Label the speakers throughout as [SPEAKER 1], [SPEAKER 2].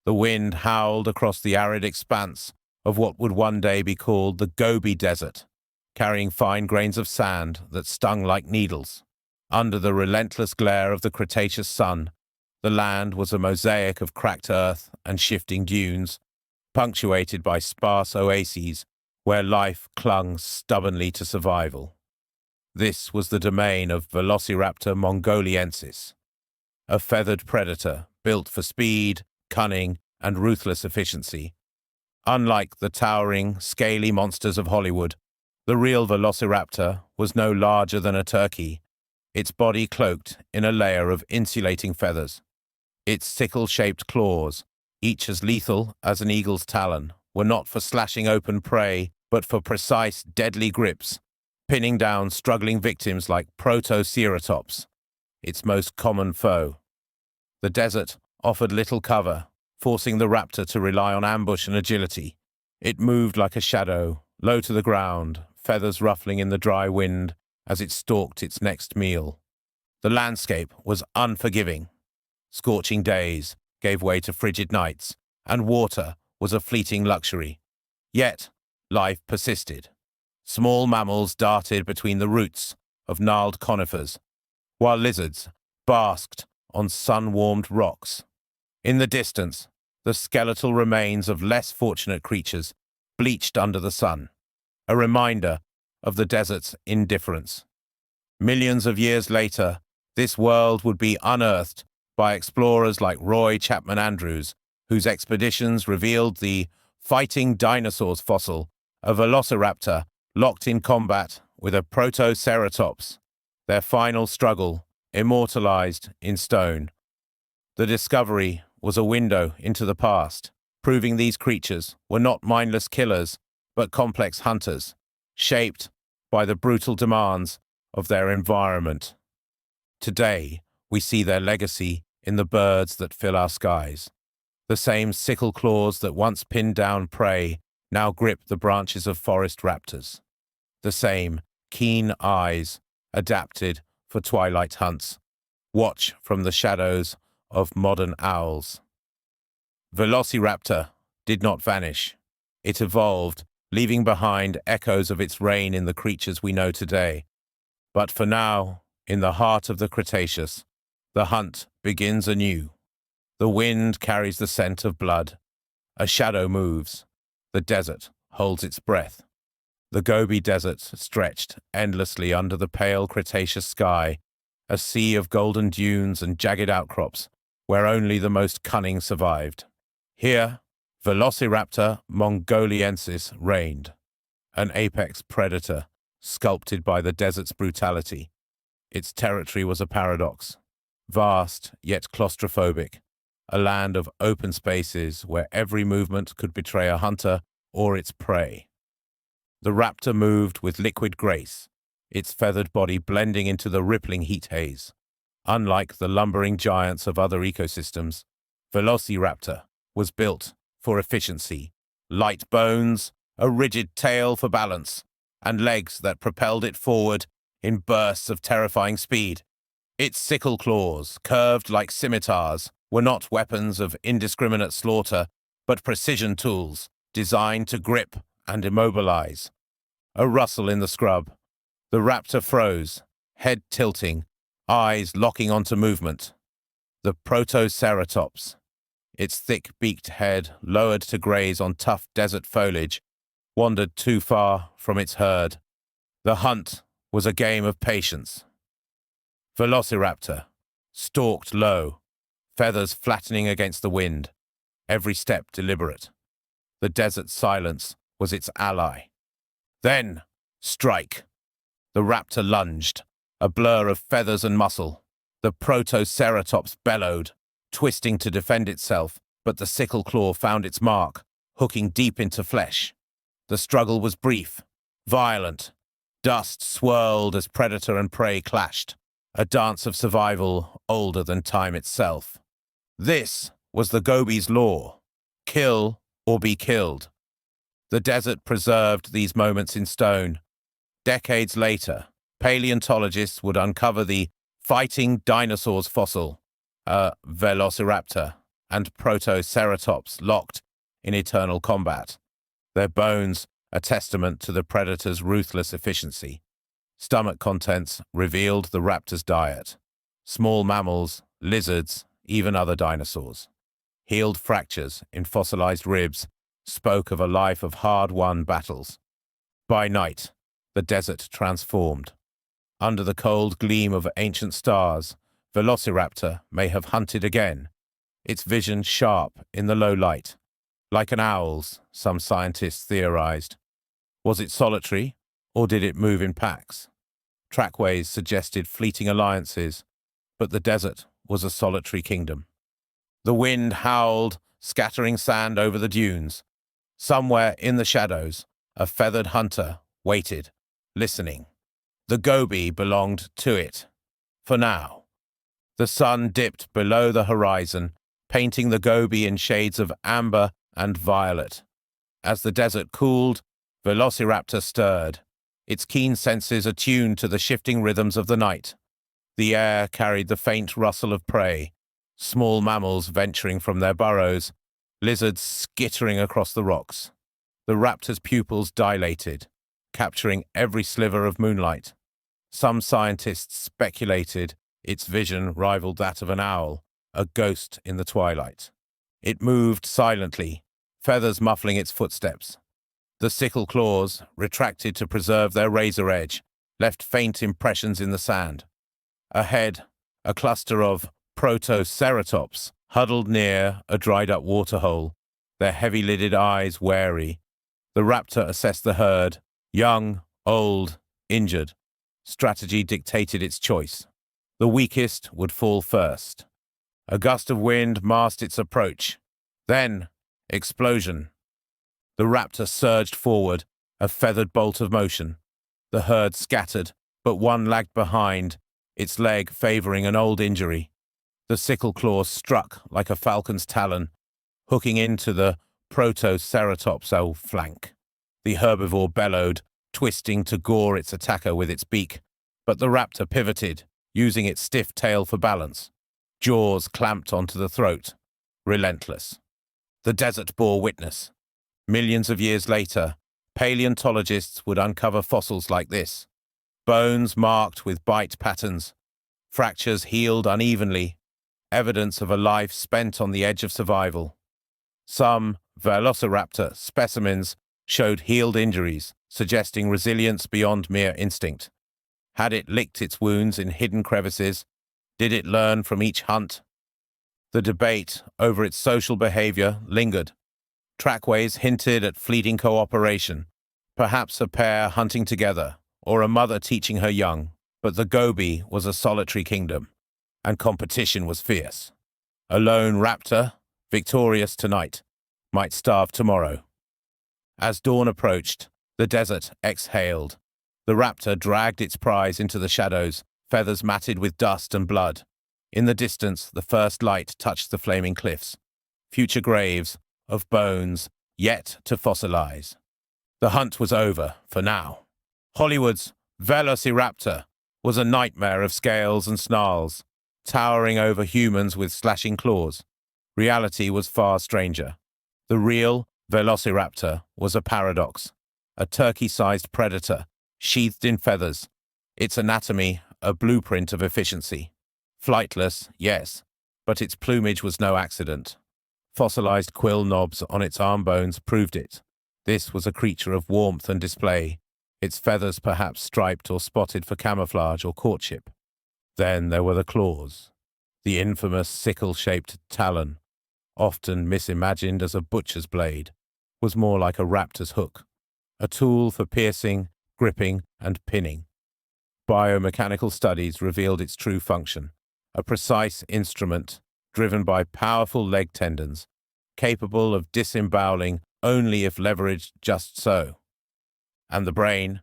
[SPEAKER 1] The wind howled across the arid expanse of what would one day be called the Gobi Desert, carrying fine grains of sand that stung like needles. Under the relentless glare of the Cretaceous sun, the land was a mosaic of cracked earth and shifting dunes, punctuated by sparse oases where life clung stubbornly to survival. This was the domain of Velociraptor mongoliensis, a feathered predator built for speed, cunning, and ruthless efficiency. Unlike the towering, scaly monsters of Hollywood, the real Velociraptor was no larger than a turkey, its body cloaked in a layer of insulating feathers. Its sickle-shaped claws, each as lethal as an eagle's talon, were not for slashing open prey, but for precise, deadly grips, pinning down struggling victims like Protoceratops, its most common foe. The desert offered little cover, forcing the raptor to rely on ambush and agility. It moved like a shadow, low to the ground, feathers ruffling in the dry wind as it stalked its next meal. The landscape was unforgiving. Scorching days gave way to frigid nights, and water was a fleeting luxury. Yet, life persisted. Small mammals darted between the roots of gnarled conifers, while lizards basked on sun-warmed rocks. In the distance, the skeletal remains of less fortunate creatures bleached under the sun, a reminder of the desert's indifference. Millions of years later, this world would be unearthed by explorers like Roy Chapman Andrews, whose expeditions revealed the fighting dinosaurs fossil, a velociraptor locked in combat with a protoceratops, their final struggle immortalized in stone. The discovery was a window into the past, proving these creatures were not mindless killers, but complex hunters, shaped by the brutal demands of their environment. Today, we see their legacy in the birds that fill our skies. The same sickle claws that once pinned down prey now grip the branches of forest raptors. The same keen eyes, adapted for twilight hunts, watch from the shadows of modern owls. Velociraptor did not vanish. It evolved, leaving behind echoes of its reign in the creatures we know today. But for now, in the heart of the Cretaceous, the hunt begins anew. The wind carries the scent of blood. A shadow moves. The desert holds its breath. The Gobi Desert stretched endlessly under the pale Cretaceous sky, a sea of golden dunes and jagged outcrops where only the most cunning survived. Here, Velociraptor mongoliensis reigned, an apex predator sculpted by the desert's brutality. Its territory was a paradox, vast yet claustrophobic, a land of open spaces where every movement could betray a hunter or its prey. The raptor moved with liquid grace, its feathered body blending into the rippling heat haze. Unlike the lumbering giants of other ecosystems, Velociraptor was built for efficiency, light bones, a rigid tail for balance, and legs that propelled it forward in bursts of terrifying speed. Its sickle claws, curved like scimitars, were not weapons of indiscriminate slaughter, but precision tools designed to grip and immobilize. A rustle in the scrub. The raptor froze, head tilting, eyes locking onto movement. The Protoceratops, its thick-beaked head lowered to graze on tough desert foliage, wandered too far from its herd. The hunt was a game of patience. Velociraptor stalked low, feathers flattening against the wind, every step deliberate. The desert silence was its ally. Then, strike! The raptor lunged, a blur of feathers and muscle. The Protoceratops bellowed, twisting to defend itself, but the sickle claw found its mark, hooking deep into flesh. The struggle was brief, violent. Dust swirled as predator and prey clashed, a dance of survival older than time itself. This was the Gobi's law: kill or be killed. The desert preserved these moments in stone. Decades later, paleontologists would uncover the fighting dinosaurs fossil, a Velociraptor, and Protoceratops locked in eternal combat, their bones a testament to the predator's ruthless efficiency. Stomach contents revealed the raptor's diet: small mammals, lizards, even other dinosaurs. Healed fractures in fossilized ribs spoke of a life of hard-won battles. By night, the desert transformed. Under the cold gleam of ancient stars, Velociraptor may have hunted again, its vision sharp in the low light. Like an owl's, some scientists theorized. Was it solitary, or did it move in packs? Trackways suggested fleeting alliances, but the desert was a solitary kingdom. The wind howled, scattering sand over the dunes. Somewhere in the shadows, a feathered hunter waited, listening. The goby belonged to it. For now. The sun dipped below the horizon, painting the goby in shades of amber and violet. As the desert cooled, Velociraptor stirred, its keen senses attuned to the shifting rhythms of the night. The air carried the faint rustle of prey, small mammals venturing from their burrows, lizards skittering across the rocks. The raptor's pupils dilated, capturing every sliver of moonlight. Some scientists speculated its vision rivaled that of an owl, a ghost in the twilight. It moved silently, feathers muffling its footsteps. The sickle claws, retracted to preserve their razor edge, left faint impressions in the sand. Ahead, a cluster of Protoceratops huddled near a dried-up waterhole, their heavy-lidded eyes wary. The raptor assessed the herd, young, old, injured. Strategy dictated its choice. The weakest would fall first. A gust of wind masked its approach. Then, explosion. The raptor surged forward, a feathered bolt of motion. The herd scattered, but one lagged behind, its leg favoring an old injury. The sickle claw struck like a falcon's talon, hooking into the Protoceratops' flank. The herbivore bellowed, twisting to gore its attacker with its beak, but the raptor pivoted, using its stiff tail for balance. Jaws clamped onto the throat, relentless. The desert bore witness. Millions of years later, paleontologists would uncover fossils like this. Bones marked with bite patterns, fractures healed unevenly, evidence of a life spent on the edge of survival. Some Velociraptor specimens showed healed injuries, suggesting resilience beyond mere instinct. Had it licked its wounds in hidden crevices? Did it learn from each hunt? The debate over its social behavior lingered. Trackways hinted at fleeting cooperation, perhaps a pair hunting together, or a mother teaching her young, but the goby was a solitary kingdom, and competition was fierce. A lone raptor, victorious tonight, might starve tomorrow. As dawn approached, the desert exhaled. The raptor dragged its prize into the shadows, feathers matted with dust and blood. In the distance, the first light touched the flaming cliffs. Future graves of bones yet to fossilize. The hunt was over, for now. Hollywood's Velociraptor was a nightmare of scales and snarls, towering over humans with slashing claws. Reality was far stranger. The real Velociraptor was a paradox, a turkey-sized predator, sheathed in feathers, its anatomy a blueprint of efficiency. Flightless, yes, but its plumage was no accident. Fossilized quill knobs on its arm bones proved it. This was a creature of warmth and display, its feathers perhaps striped or spotted for camouflage or courtship. Then there were the claws, the infamous sickle-shaped talon, often misimagined as a butcher's blade, was more like a raptor's hook, a tool for piercing, gripping, and pinning. Biomechanical studies revealed its true function, a precise instrument driven by powerful leg tendons, capable of disemboweling only if leveraged just so. And the brain?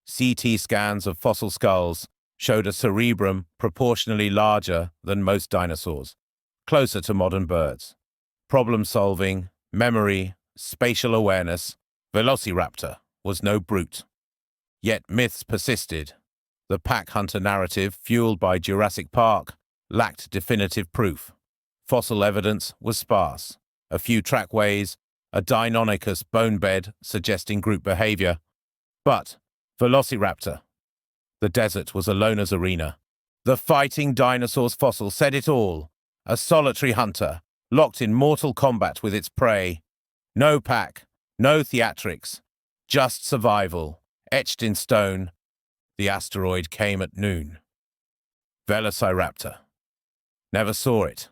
[SPEAKER 1] CT scans of fossil skulls showed a cerebrum proportionally larger than most dinosaurs, closer to modern birds. Problem-solving, memory, spatial awareness, Velociraptor was no brute. Yet myths persisted. The pack hunter narrative, fueled by Jurassic Park, lacked definitive proof. Fossil evidence was sparse. A few trackways, a Deinonychus bone bed suggesting group behavior. But Velociraptor. The desert was a loner's arena. The fighting dinosaurs fossil said it all. A solitary hunter, locked in mortal combat with its prey. No pack, no theatrics, just survival, etched in stone. The asteroid came at noon. Velociraptor. Never saw it.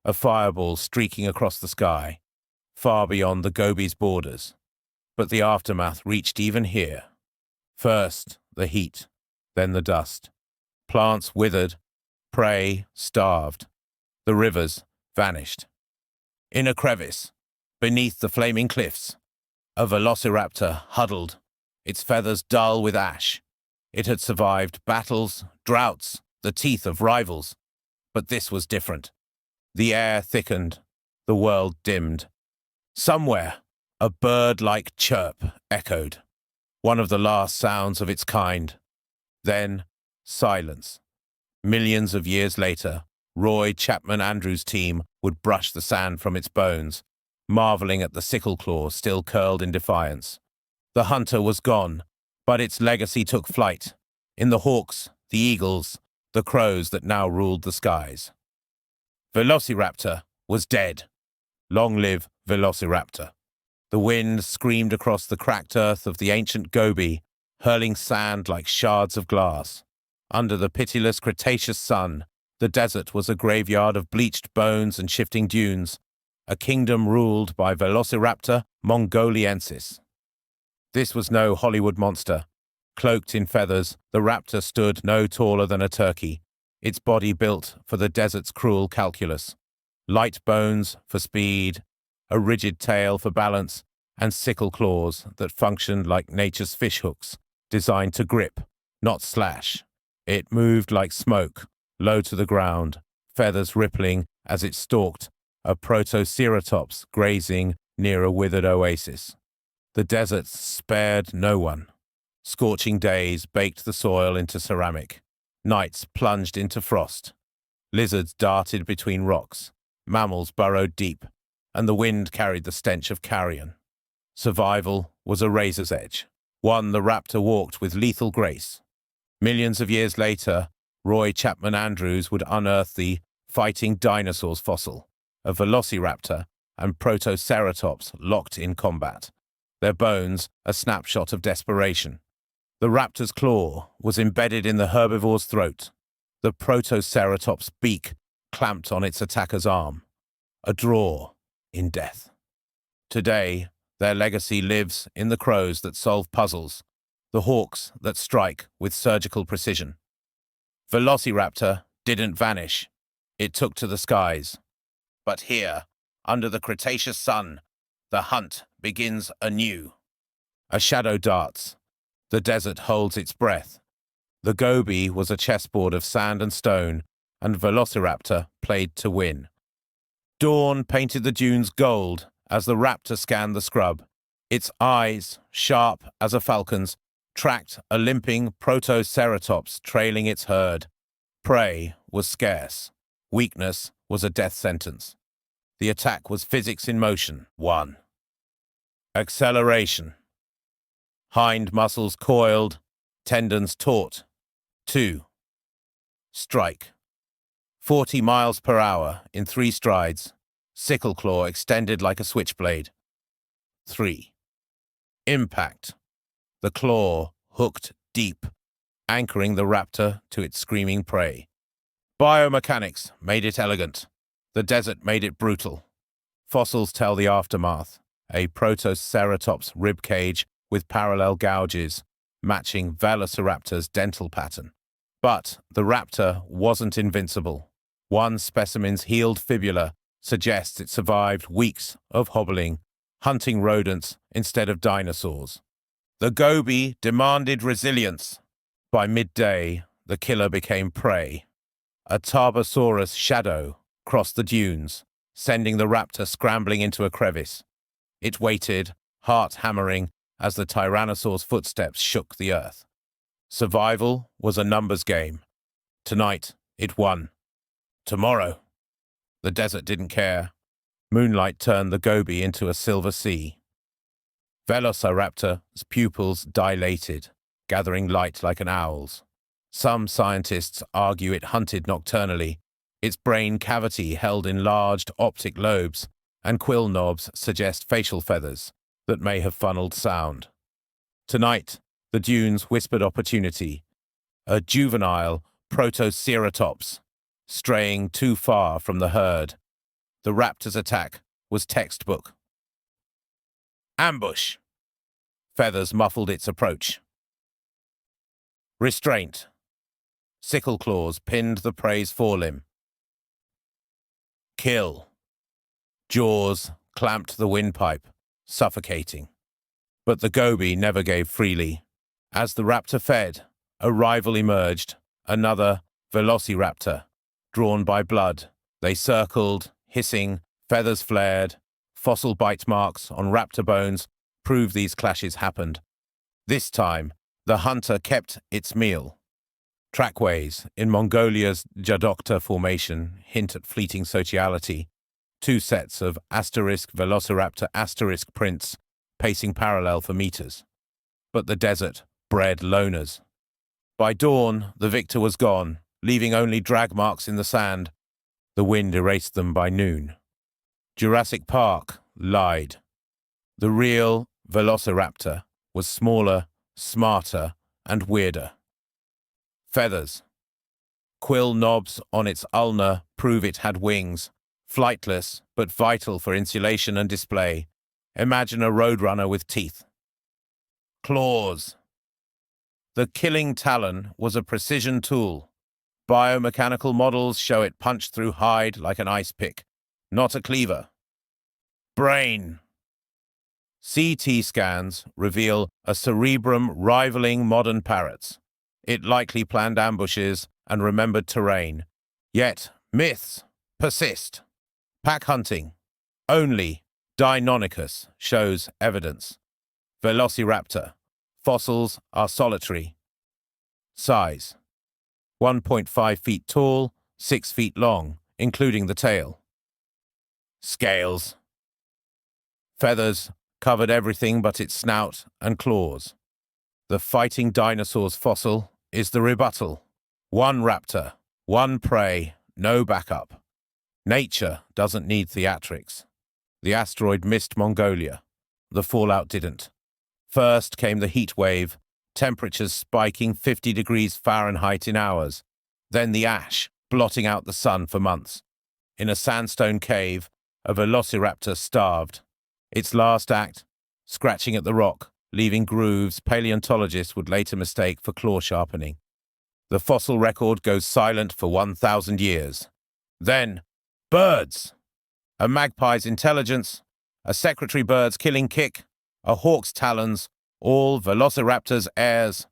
[SPEAKER 1] A fireball streaking across the sky, far beyond the Gobi's borders. But the aftermath reached even here. First, the heat, then the dust. Plants withered, prey starved. The rivers vanished. In a crevice, beneath the flaming cliffs, a velociraptor huddled, its feathers dull with ash. It had survived battles, droughts, the teeth of rivals. But this was different. The air thickened, the world dimmed. Somewhere, a bird-like chirp echoed, one of the last sounds of its kind. Then, silence. Millions of years later, Roy Chapman Andrews' team would brush the sand from its bones, marveling at the sickle claw still curled in defiance. The hunter was gone, but its legacy took flight. In the hawks, the eagles, the crows that now ruled the skies. Velociraptor was dead. Long live Velociraptor. The wind screamed across the cracked earth of the ancient Gobi, hurling sand like shards of glass. Under the pitiless Cretaceous sun, the desert was a graveyard of bleached bones and shifting dunes, a kingdom ruled by Velociraptor mongoliensis. This was no Hollywood monster. Cloaked in feathers, the raptor stood no taller than a turkey, its body built for the desert's cruel calculus. Light bones for speed, a rigid tail for balance, and sickle claws that functioned like nature's fishhooks, designed to grip, not slash. It moved like smoke, low to the ground, feathers rippling as it stalked, a protoceratops grazing near a withered oasis. The desert spared no one. Scorching days baked the soil into ceramic. Nights plunged into frost. Lizards darted between rocks. Mammals burrowed deep, and the wind carried the stench of carrion. Survival was a razor's edge, one the raptor walked with lethal grace. Millions of years later, Roy Chapman Andrews would unearth the fighting dinosaurs fossil, a velociraptor and protoceratops locked in combat. Their bones a snapshot of desperation. The raptor's claw was embedded in the herbivore's throat, the protoceratops' beak clamped on its attacker's arm, a draw in death. Today, their legacy lives in the crows that solve puzzles, the hawks that strike with surgical precision. Velociraptor didn't vanish. It took to the skies. But here, under the Cretaceous sun, the hunt begins anew. A shadow darts. The desert holds its breath. The Gobi was a chessboard of sand and stone, and Velociraptor played to win. Dawn painted the dunes gold as the raptor scanned the scrub. Its eyes, sharp as a falcon's, tracked a limping protoceratops trailing its herd. Prey was scarce. Weakness was a death sentence. The attack was physics in motion. 1. Acceleration. Hind muscles coiled, tendons taut. 2. Strike. 40 miles per hour in 3 strides, sickle claw extended like a switchblade. 3. Impact. The claw hooked deep, anchoring the raptor to its screaming prey. Biomechanics made it elegant. The desert made it brutal. Fossils tell the aftermath. A protoceratops rib cage with parallel gouges, matching Velociraptor's dental pattern. But the raptor wasn't invincible. One specimen's healed fibula suggests it survived weeks of hobbling, hunting rodents instead of dinosaurs. The Gobi demanded resilience. By midday, the killer became prey. A Tarbosaurus shadow crossed the dunes, sending the raptor scrambling into a crevice. It waited, heart hammering, as the Tyrannosaur's footsteps shook the earth. Survival was a numbers game. Tonight, it won. Tomorrow, The desert didn't care. Moonlight turned the goby into a silver sea. Velociraptor's pupils dilated, gathering light like an owl's. Some scientists argue it hunted nocturnally, its brain cavity held enlarged optic lobes, and quill knobs suggest facial feathers that may have funneled sound. Tonight, the dunes whispered opportunity, a juvenile Protoceratops, straying too far from the herd. The raptor's attack was textbook. Ambush. Feathers muffled its approach. Restraint. Sickle claws pinned the prey's forelimb. Kill. Jaws clamped the windpipe, suffocating. But the goby never gave freely. As the raptor fed, a rival emerged, another Velociraptor, drawn by blood. They circled, hissing, feathers flared. Fossil bite marks on raptor bones prove these clashes happened. This time, the hunter kept its meal. Trackways in Mongolia's Jadokta formation hint at fleeting sociality. Two sets of *Velociraptor* prints pacing parallel for meters. But the desert bred loners. By dawn, the victor was gone, leaving only drag marks in the sand. The wind erased them by noon. Jurassic Park lied. The real Velociraptor was smaller, smarter, and weirder. Feathers. Quill knobs on its ulna prove it had wings, flightless but vital for insulation and display. Imagine a roadrunner with teeth. Claws. The killing talon was a precision tool. Biomechanical models show it punched through hide like an ice pick, not a cleaver. Brain. CT scans reveal a cerebrum rivaling modern parrots. It likely planned ambushes and remembered terrain. Yet myths persist. Pack hunting. Only Deinonychus shows evidence. Velociraptor. Fossils are solitary. Size. 1.5 feet tall, 6 feet long, including the tail. Scales. Feathers covered everything but its snout and claws. The fighting dinosaurs fossil is the rebuttal. One raptor, one prey, no backup. Nature doesn't need theatrics. The asteroid missed Mongolia. The fallout didn't. First came the heat wave, temperatures spiking 50 degrees Fahrenheit in hours. Then the ash, blotting out the sun for months. In a sandstone cave, a velociraptor starved. Its last act, scratching at the rock, leaving grooves paleontologists would later mistake for claw sharpening. The fossil record goes silent for 1,000 years. Then, birds! A magpie's intelligence, a secretary bird's killing kick, a hawk's talons, all Velociraptor's heirs.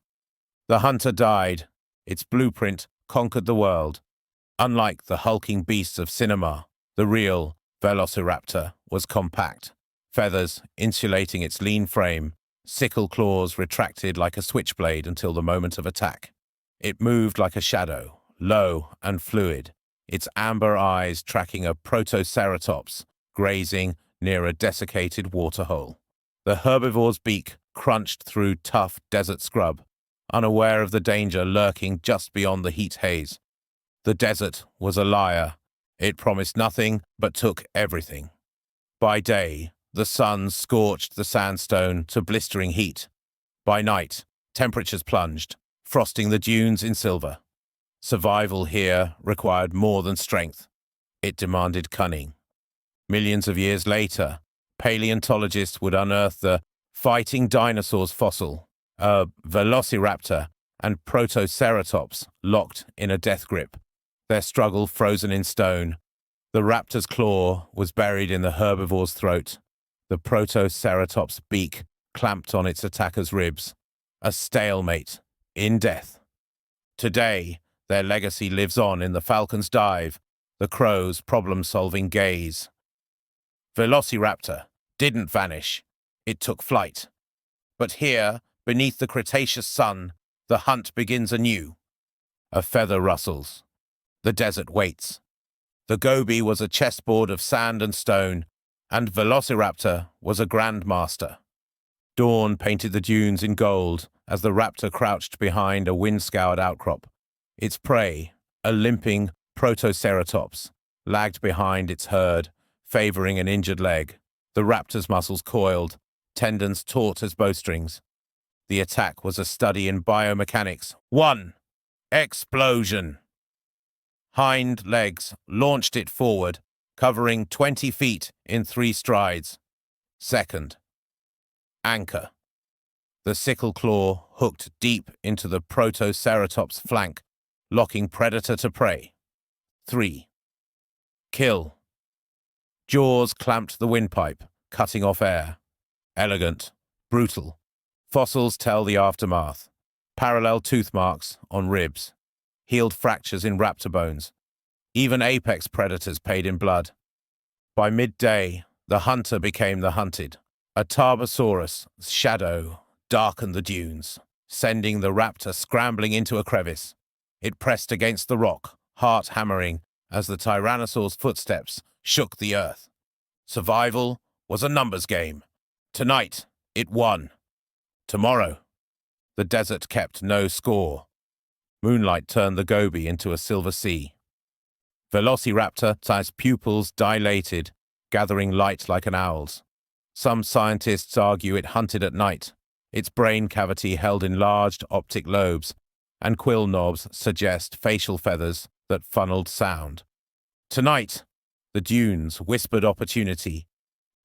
[SPEAKER 1] The hunter died. Its blueprint conquered the world. Unlike the hulking beasts of cinema, the real Velociraptor was compact, feathers insulating its lean frame, sickle claws retracted like a switchblade until the moment of attack. It moved like a shadow, low and fluid, its amber eyes tracking a Protoceratops grazing near a desiccated waterhole. The herbivore's beak crunched through tough desert scrub, unaware of the danger lurking just beyond the heat haze. The desert was a liar. It promised nothing but took everything. By day, the sun scorched the sandstone to blistering heat. By night, temperatures plunged, frosting the dunes in silver. Survival here required more than strength. It demanded cunning. Millions of years later, paleontologists would unearth the fighting dinosaurs fossil, a velociraptor and protoceratops locked in a death grip, their struggle frozen in stone. The raptor's claw was buried in the herbivore's throat, the protoceratops' beak clamped on its attacker's ribs, a stalemate in death. Today, their legacy lives on in the falcon's dive, the crow's problem-solving gaze. Velociraptor didn't vanish. It took flight. But here, beneath the Cretaceous sun, the hunt begins anew. A feather rustles. The desert waits. The Gobi was a chessboard of sand and stone, and Velociraptor was a grandmaster. Dawn painted the dunes in gold as the raptor crouched behind a wind-scoured outcrop. Its prey, a limping Protoceratops, lagged behind its herd, favoring an injured leg. The raptor's muscles coiled, tendons taut as bowstrings. The attack was a study in biomechanics. 1. Explosion. Hind legs launched it forward, covering 20 feet in 3 strides. 2. Anchor. The sickle claw hooked deep into the Protoceratops' flank, locking predator to prey. 3. Kill. Jaws clamped the windpipe, cutting off air. Elegant, brutal. Fossils tell the aftermath. Parallel tooth marks on ribs. Healed fractures in raptor bones. Even apex predators paid in blood. By midday, the hunter became the hunted. A Tarbosaurus' shadow darkened the dunes, sending the raptor scrambling into a crevice. It pressed against the rock, heart hammering, as the Tyrannosaur's footsteps shook the earth. Survival was a numbers game. Tonight, it won. Tomorrow, the desert kept no score. Moonlight turned the Gobi into a silver sea. Velociraptor's pupils dilated, gathering light like an owl's. Some scientists argue it hunted at night. Its brain cavity held enlarged optic lobes, and quill knobs suggest facial feathers that funneled sound. Tonight, the dunes whispered opportunity.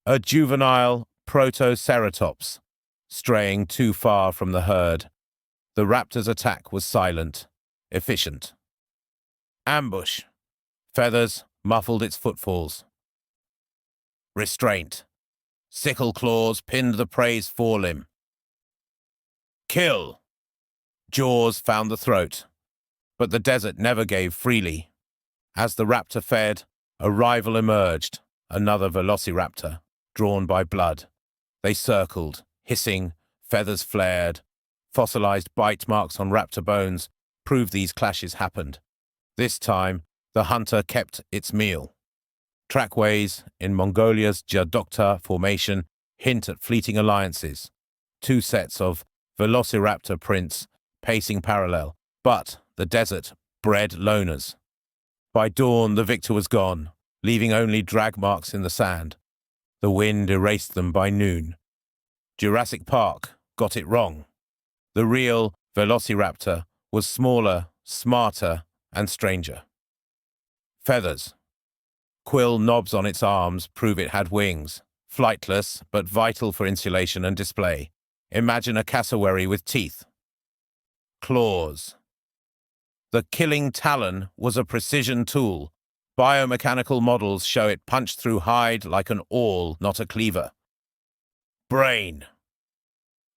[SPEAKER 1] A juvenile Protoceratops, straying too far from the herd. The raptor's attack was silent, efficient. Ambush. Feathers muffled its footfalls. Restraint. Sickle claws pinned the prey's forelimb. Kill. Jaws found the throat. But the desert never gave freely. As the raptor fed, a rival emerged, another velociraptor, drawn by blood. They circled, hissing, feathers flared. Fossilized bite marks on raptor bones proved these clashes happened. This time, the hunter kept its meal. Trackways in Mongolia's Jadokta formation hint at fleeting alliances. 2 sets of velociraptor prints pacing parallel, but the desert bred loners. By dawn, the victor was gone, leaving only drag marks in the sand. The wind erased them by noon. Jurassic Park got it wrong. The real velociraptor was smaller, smarter, and stranger. Feathers. Quill knobs on its arms prove it had wings, flightless but vital for insulation and display. Imagine a cassowary with teeth. Claws. The killing talon was a precision tool. Biomechanical models show it punched through hide like an awl, not a cleaver. Brain.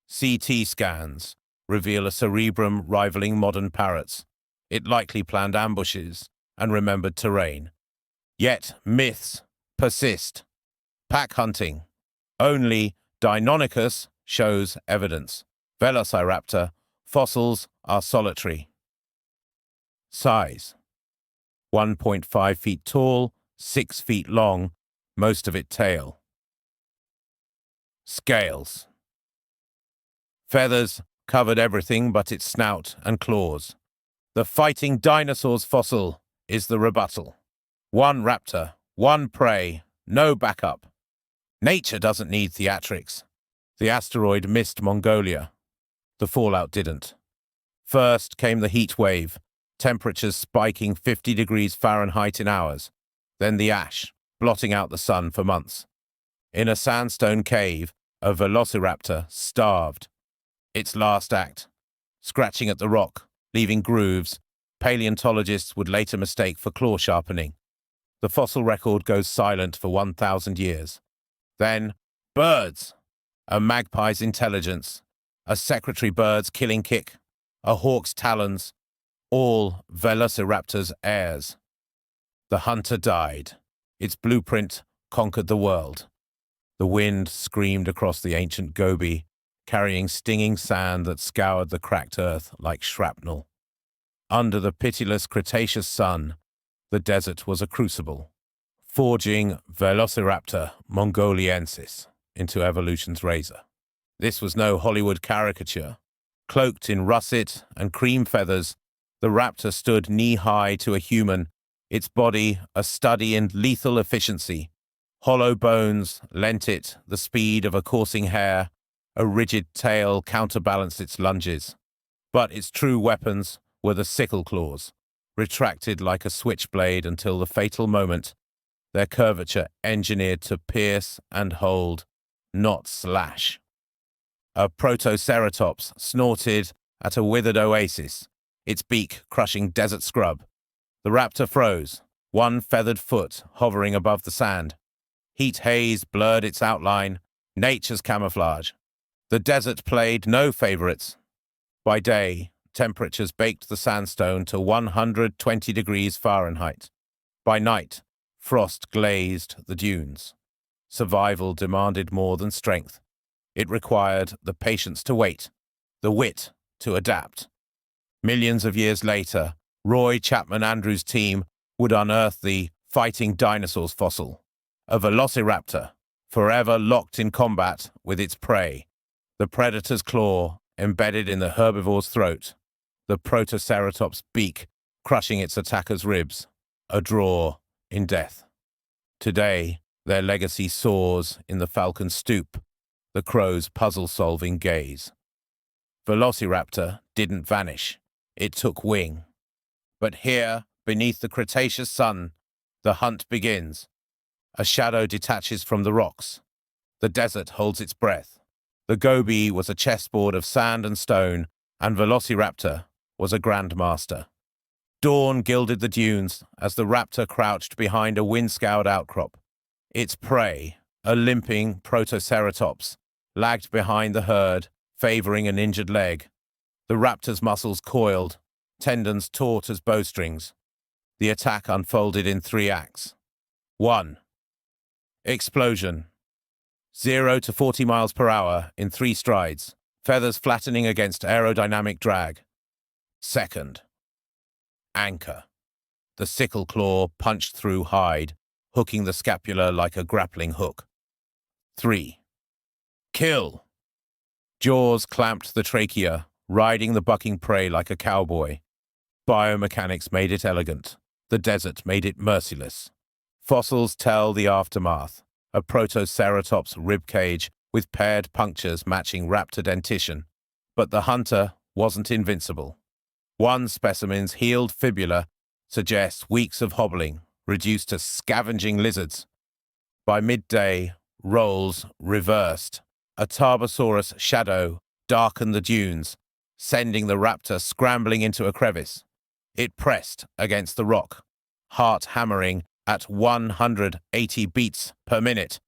[SPEAKER 1] CT scans reveal a cerebrum rivaling modern parrots. It likely planned ambushes and remembered terrain. Yet myths persist. Pack hunting. Only Deinonychus shows evidence. Velociraptor fossils are solitary. Size. 1.5 feet tall, 6 feet long, most of it tail. Scales. Feathers covered everything but its snout and claws. The fighting dinosaurs fossil is the rebuttal. 1 raptor, 1 prey, no backup. Nature doesn't need theatrics. The asteroid missed Mongolia. The fallout didn't. First came the heat wave, temperatures spiking 50 degrees Fahrenheit in hours. Then the ash, blotting out the sun for months. In a sandstone cave, a velociraptor starved. Its last act, scratching at the rock, leaving grooves paleontologists would later mistake for claw sharpening. The fossil record goes silent for 1,000 years. Then, birds. A magpie's intelligence, a secretary bird's killing kick, a hawk's talons, all velociraptor's heirs. The hunter died. Its blueprint conquered the world. The wind screamed across the ancient Gobi, carrying stinging sand that scoured the cracked earth like shrapnel. Under the pitiless Cretaceous sun, The desert was a crucible, forging Velociraptor mongoliensis into evolution's razor. This was no Hollywood caricature. Cloaked in russet and cream feathers, the raptor stood knee-high to a human, its body a study in lethal efficiency. Hollow bones lent it the speed of a coursing hare, a rigid tail counterbalanced its lunges. But its true weapons were the sickle claws, retracted like a switchblade until the fatal moment, their curvature engineered to pierce and hold, not slash. A protoceratops snorted at a withered oasis, its beak crushing desert scrub. The raptor froze, one feathered foot hovering above the sand. Heat haze blurred its outline, nature's camouflage. The desert played no favorites. By day, temperatures baked the sandstone to 120 degrees Fahrenheit. By night, frost glazed the dunes. Survival demanded more than strength. It required the patience to wait, the wit to adapt. Millions of years later, Roy Chapman Andrews' team would unearth the fighting dinosaurs fossil, a velociraptor, forever locked in combat with its prey, the predator's claw embedded in the herbivore's throat, the protoceratops' beak crushing its attacker's ribs, a draw in death. Today, their legacy soars in the falcon's stoop, the crow's puzzle-solving gaze. Velociraptor didn't vanish, it took wing. But here, beneath the Cretaceous sun, the hunt begins. A shadow detaches from the rocks. The desert holds its breath. The Gobi was a chessboard of sand and stone, and Velociraptor was a grandmaster. Dawn gilded the dunes as the raptor crouched behind a wind-scoured outcrop. Its prey, a limping protoceratops, lagged behind the herd, favoring an injured leg. The raptor's muscles coiled, tendons taut as bowstrings. The attack unfolded in 3 acts. 1. Explosion. 0 to 40 miles per hour in 3 strides, feathers flattening against aerodynamic drag. 2. Anchor. The sickle claw punched through hide, hooking the scapula like a grappling hook. 3. Kill. Jaws clamped the trachea, riding the bucking prey like a cowboy. Biomechanics made it elegant. The desert made it merciless. Fossils tell the aftermath. A protoceratops ribcage with paired punctures matching raptor dentition. But the hunter wasn't invincible. One specimen's healed fibula suggests weeks of hobbling, reduced to scavenging lizards. By midday, roles reversed. A Tarbosaurus shadow darkened the dunes, sending the raptor scrambling into a crevice. It pressed against the rock, heart hammering at 180 beats per minute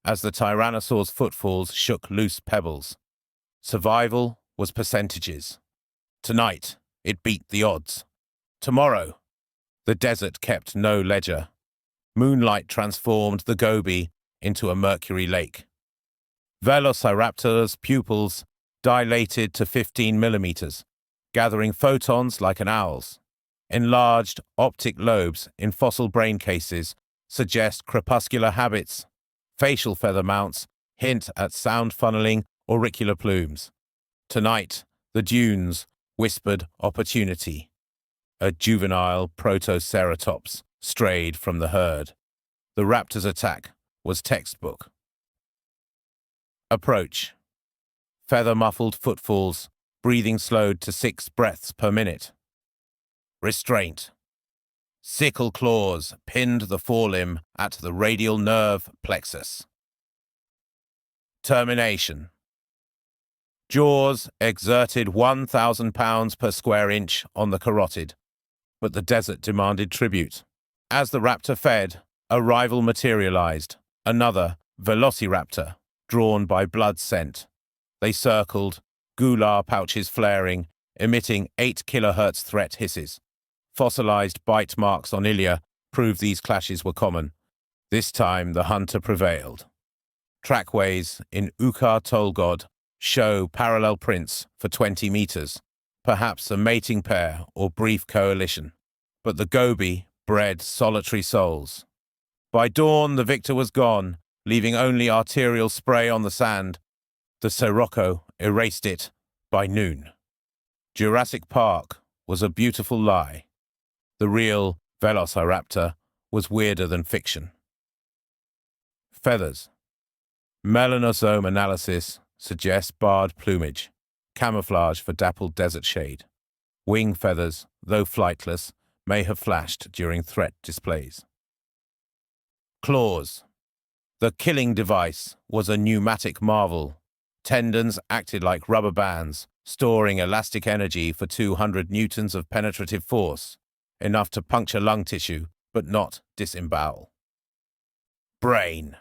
[SPEAKER 1] as the Tyrannosaur's footfalls shook loose pebbles. Survival was percentages. Tonight, it beat the odds. Tomorrow, the desert kept no ledger. Moonlight transformed the Gobi into a mercury lake. Velociraptor's pupils dilated to 15 millimeters, gathering photons like an owl's. Enlarged optic lobes in fossil brain cases suggest crepuscular habits. Facial feather mounts hint at sound funneling auricular plumes. Tonight, the dunes whispered opportunity. A juvenile protoceratops strayed from the herd. The raptor's attack was textbook. Approach. Feather-muffled footfalls, breathing slowed to 6 breaths per minute. Restraint. Sickle claws pinned the forelimb at the radial nerve plexus. Termination. Jaws exerted 1,000 pounds per square inch on the carotid, but the desert demanded tribute. As the raptor fed, a rival materialized, another Velociraptor, drawn by blood scent. They circled, gular pouches flaring, emitting 8 kilohertz threat hisses. Fossilized bite marks on ilia proved these clashes were common. This time the hunter prevailed. Trackways in Ukar Tolgod show parallel prints for 20 meters, perhaps a mating pair or brief coalition. But the Gobi bred solitary souls. By dawn, the victor was gone, leaving only arterial spray on the sand. The Sirocco erased it by noon. Jurassic Park was a beautiful lie. The real Velociraptor was weirder than fiction. Feathers. Melanosome analysis suggests barred plumage, camouflage for dappled desert shade. Wing feathers, though flightless, may have flashed during threat displays. Claws. The killing device was a pneumatic marvel. Tendons acted like rubber bands, storing elastic energy for 200 newtons of penetrative force, enough to puncture lung tissue, but not disembowel. Brain.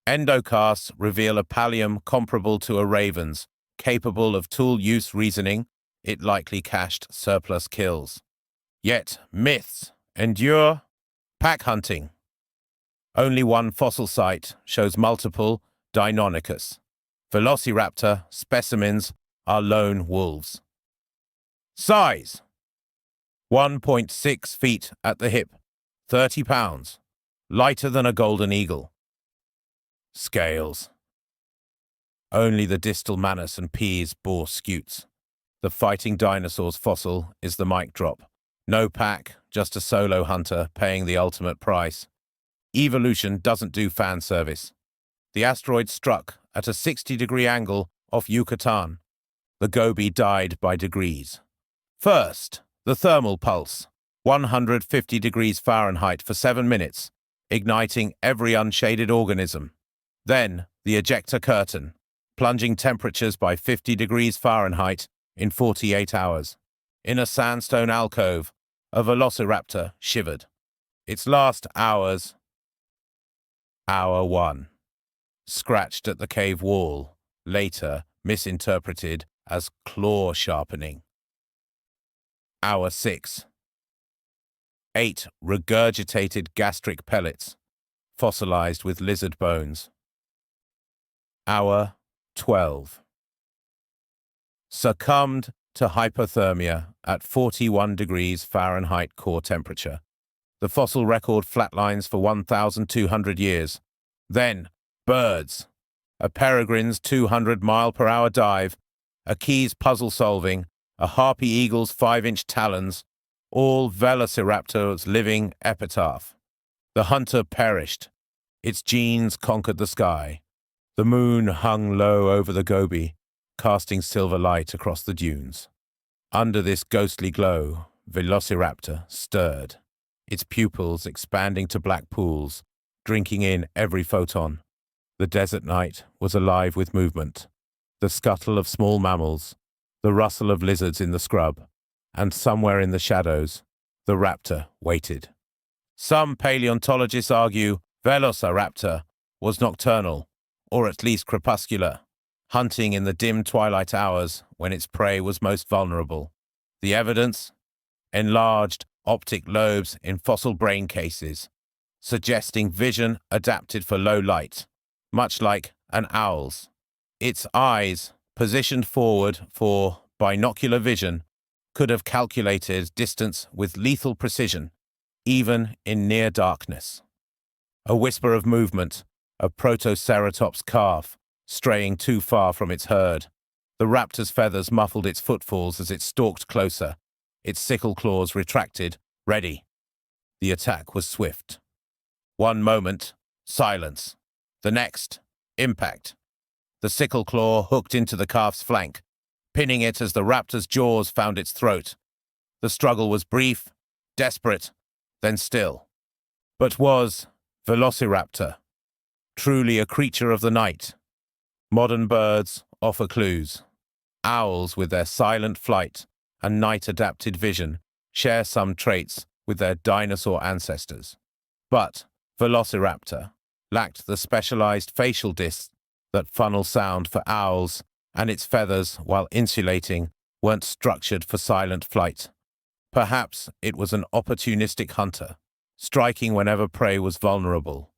[SPEAKER 1] Endocasts reveal a pallium comparable to a raven's, capable of tool-use reasoning. It likely cached surplus kills. Yet myths endure. Pack hunting. Only one fossil site shows multiple Deinonychus. Velociraptor specimens are lone wolves. Size. 1.6 feet at the hip, 30 pounds, lighter than a golden eagle. Scales. Only the distal manus and peas bore scutes. The fighting dinosaurs fossil is the mic drop. No pack, just a solo hunter paying the ultimate price. Evolution doesn't do fan service. The asteroid struck at a 60-degree angle off Yucatan. The goby died by degrees. First, the thermal pulse, 150 degrees Fahrenheit for 7 minutes, igniting every unshaded organism. Then, the ejector curtain, plunging temperatures by 50 degrees Fahrenheit in 48 hours. In a sandstone alcove, a velociraptor shivered. Its last hours. Hour 1. Scratched at the cave wall, later misinterpreted as claw sharpening. Hour 6. 8 regurgitated gastric pellets, fossilized with lizard bones. Hour 12. Succumbed to hypothermia at 41 degrees Fahrenheit core temperature. The fossil record flatlines for 1,200 years. Then, birds. A peregrine's 200-mile-per-hour dive, a key's puzzle solving, a harpy eagle's 5-inch talons, all Velociraptor's living epitaph. The hunter perished. Its genes conquered the sky. The moon hung low over the goby, casting silver light across the dunes. Under this ghostly glow, Velociraptor stirred, its pupils expanding to black pools, drinking in every photon. The desert night was alive with movement, the scuttle of small mammals, the rustle of lizards in the scrub, and somewhere in the shadows, the raptor waited. Some paleontologists argue Velociraptor was nocturnal, or at least crepuscular, hunting in the dim twilight hours when its prey was most vulnerable. The evidence? Enlarged optic lobes in fossil brain cases, suggesting vision adapted for low light, much like an owl's. Its eyes, positioned forward for binocular vision, could have calculated distance with lethal precision, even in near darkness. A whisper of movement, a protoceratops calf, straying too far from its herd. The raptor's feathers muffled its footfalls as it stalked closer, its sickle claws retracted, ready. The attack was swift. One moment, silence. The next, impact. The sickle claw hooked into the calf's flank, pinning it as the raptor's jaws found its throat. The struggle was brief, desperate, then still. But was Velociraptor truly a creature of the night? Modern birds offer clues. Owls, with their silent flight and night-adapted vision, share some traits with their dinosaur ancestors. But Velociraptor lacked the specialized facial discs that funnel sound for owls, and its feathers, while insulating, weren't structured for silent flight. Perhaps it was an opportunistic hunter, striking whenever prey was vulnerable.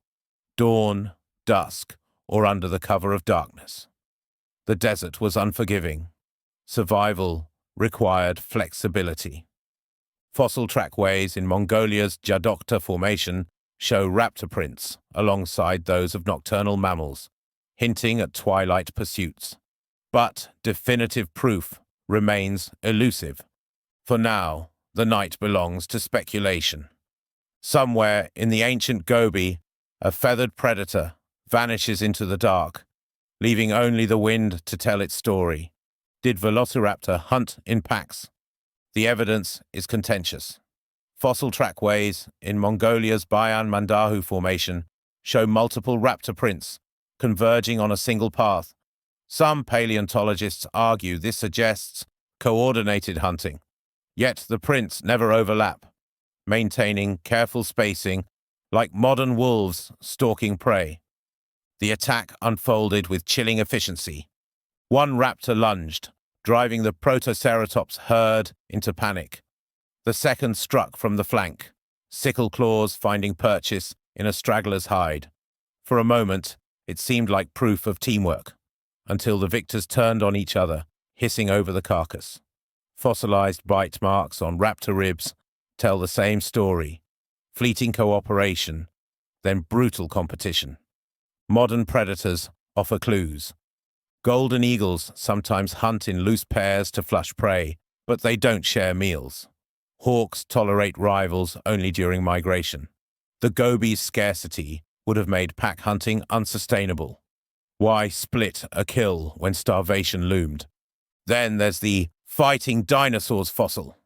[SPEAKER 1] Dawn, dusk, or under the cover of darkness. The desert was unforgiving. Survival required flexibility. Fossil trackways in Mongolia's Jadokta Formation show raptor prints alongside those of nocturnal mammals, hinting at twilight pursuits. But definitive proof remains elusive. For now, the night belongs to speculation. Somewhere in the ancient Gobi, a feathered predator vanishes into the dark, leaving only the wind to tell its story. Did Velociraptor hunt in packs? The evidence is contentious. Fossil trackways in Mongolia's Bayan Mandahu Formation show multiple raptor prints converging on a single path. Some paleontologists argue this suggests coordinated hunting, yet the prints never overlap, maintaining careful spacing like modern wolves stalking prey. The attack unfolded with chilling efficiency. One raptor lunged, driving the Protoceratops herd into panic. The second struck from the flank, sickle claws finding purchase in a straggler's hide. For a moment, it seemed like proof of teamwork, until the victors turned on each other, hissing over the carcass. Fossilized bite marks on raptor ribs tell the same story: fleeting cooperation, then brutal competition. Modern predators offer clues. Golden eagles sometimes hunt in loose pairs to flush prey, but they don't share meals. Hawks tolerate rivals only during migration. The Gobi's scarcity would have made pack hunting unsustainable. Why split a kill when starvation loomed? Then there's the fighting dinosaurs fossil.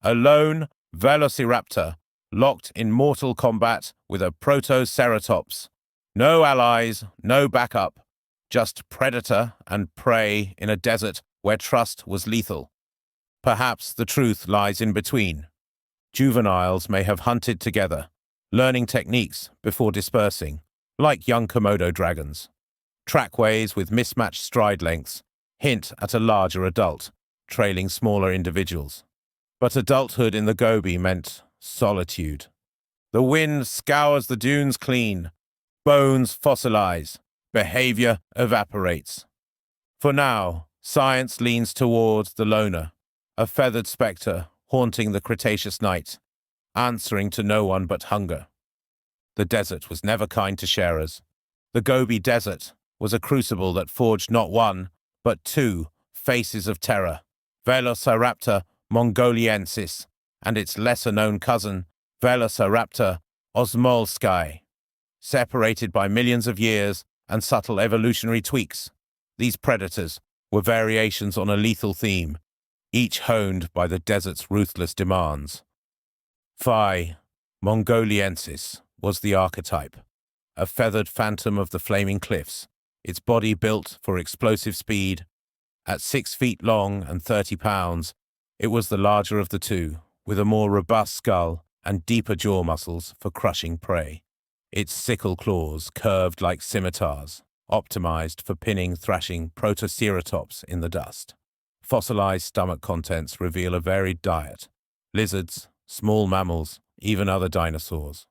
[SPEAKER 1] A lone Velociraptor locked in mortal combat with a Protoceratops. No allies, no backup, just predator and prey in a desert where trust was lethal. Perhaps the truth lies in between. Juveniles may have hunted together, learning techniques before dispersing, like young Komodo dragons. Trackways with mismatched stride lengths hint at a larger adult, trailing smaller individuals. But adulthood in the Gobi meant solitude. The wind scours the dunes clean, bones fossilize, behavior evaporates. For now, science leans towards the loner, a feathered spectre haunting the Cretaceous night, answering to no one but hunger. The desert was never kind to sharers. The Gobi Desert was a crucible that forged not one, but two faces of terror: Velociraptor mongoliensis and its lesser-known cousin, Velociraptor osmolski. Separated by millions of years and subtle evolutionary tweaks, these predators were variations on a lethal theme, each honed by the desert's ruthless demands. Phi mongoliensis was the archetype, a feathered phantom of the flaming cliffs, its body built for explosive speed. At 6 feet long and 30 pounds, it was the larger of the two, with a more robust skull and deeper jaw muscles for crushing prey. Its sickle claws curved like scimitars, optimized for pinning thrashing Protoceratops in the dust. Fossilized stomach contents reveal a varied diet: lizards, small mammals, even other dinosaurs.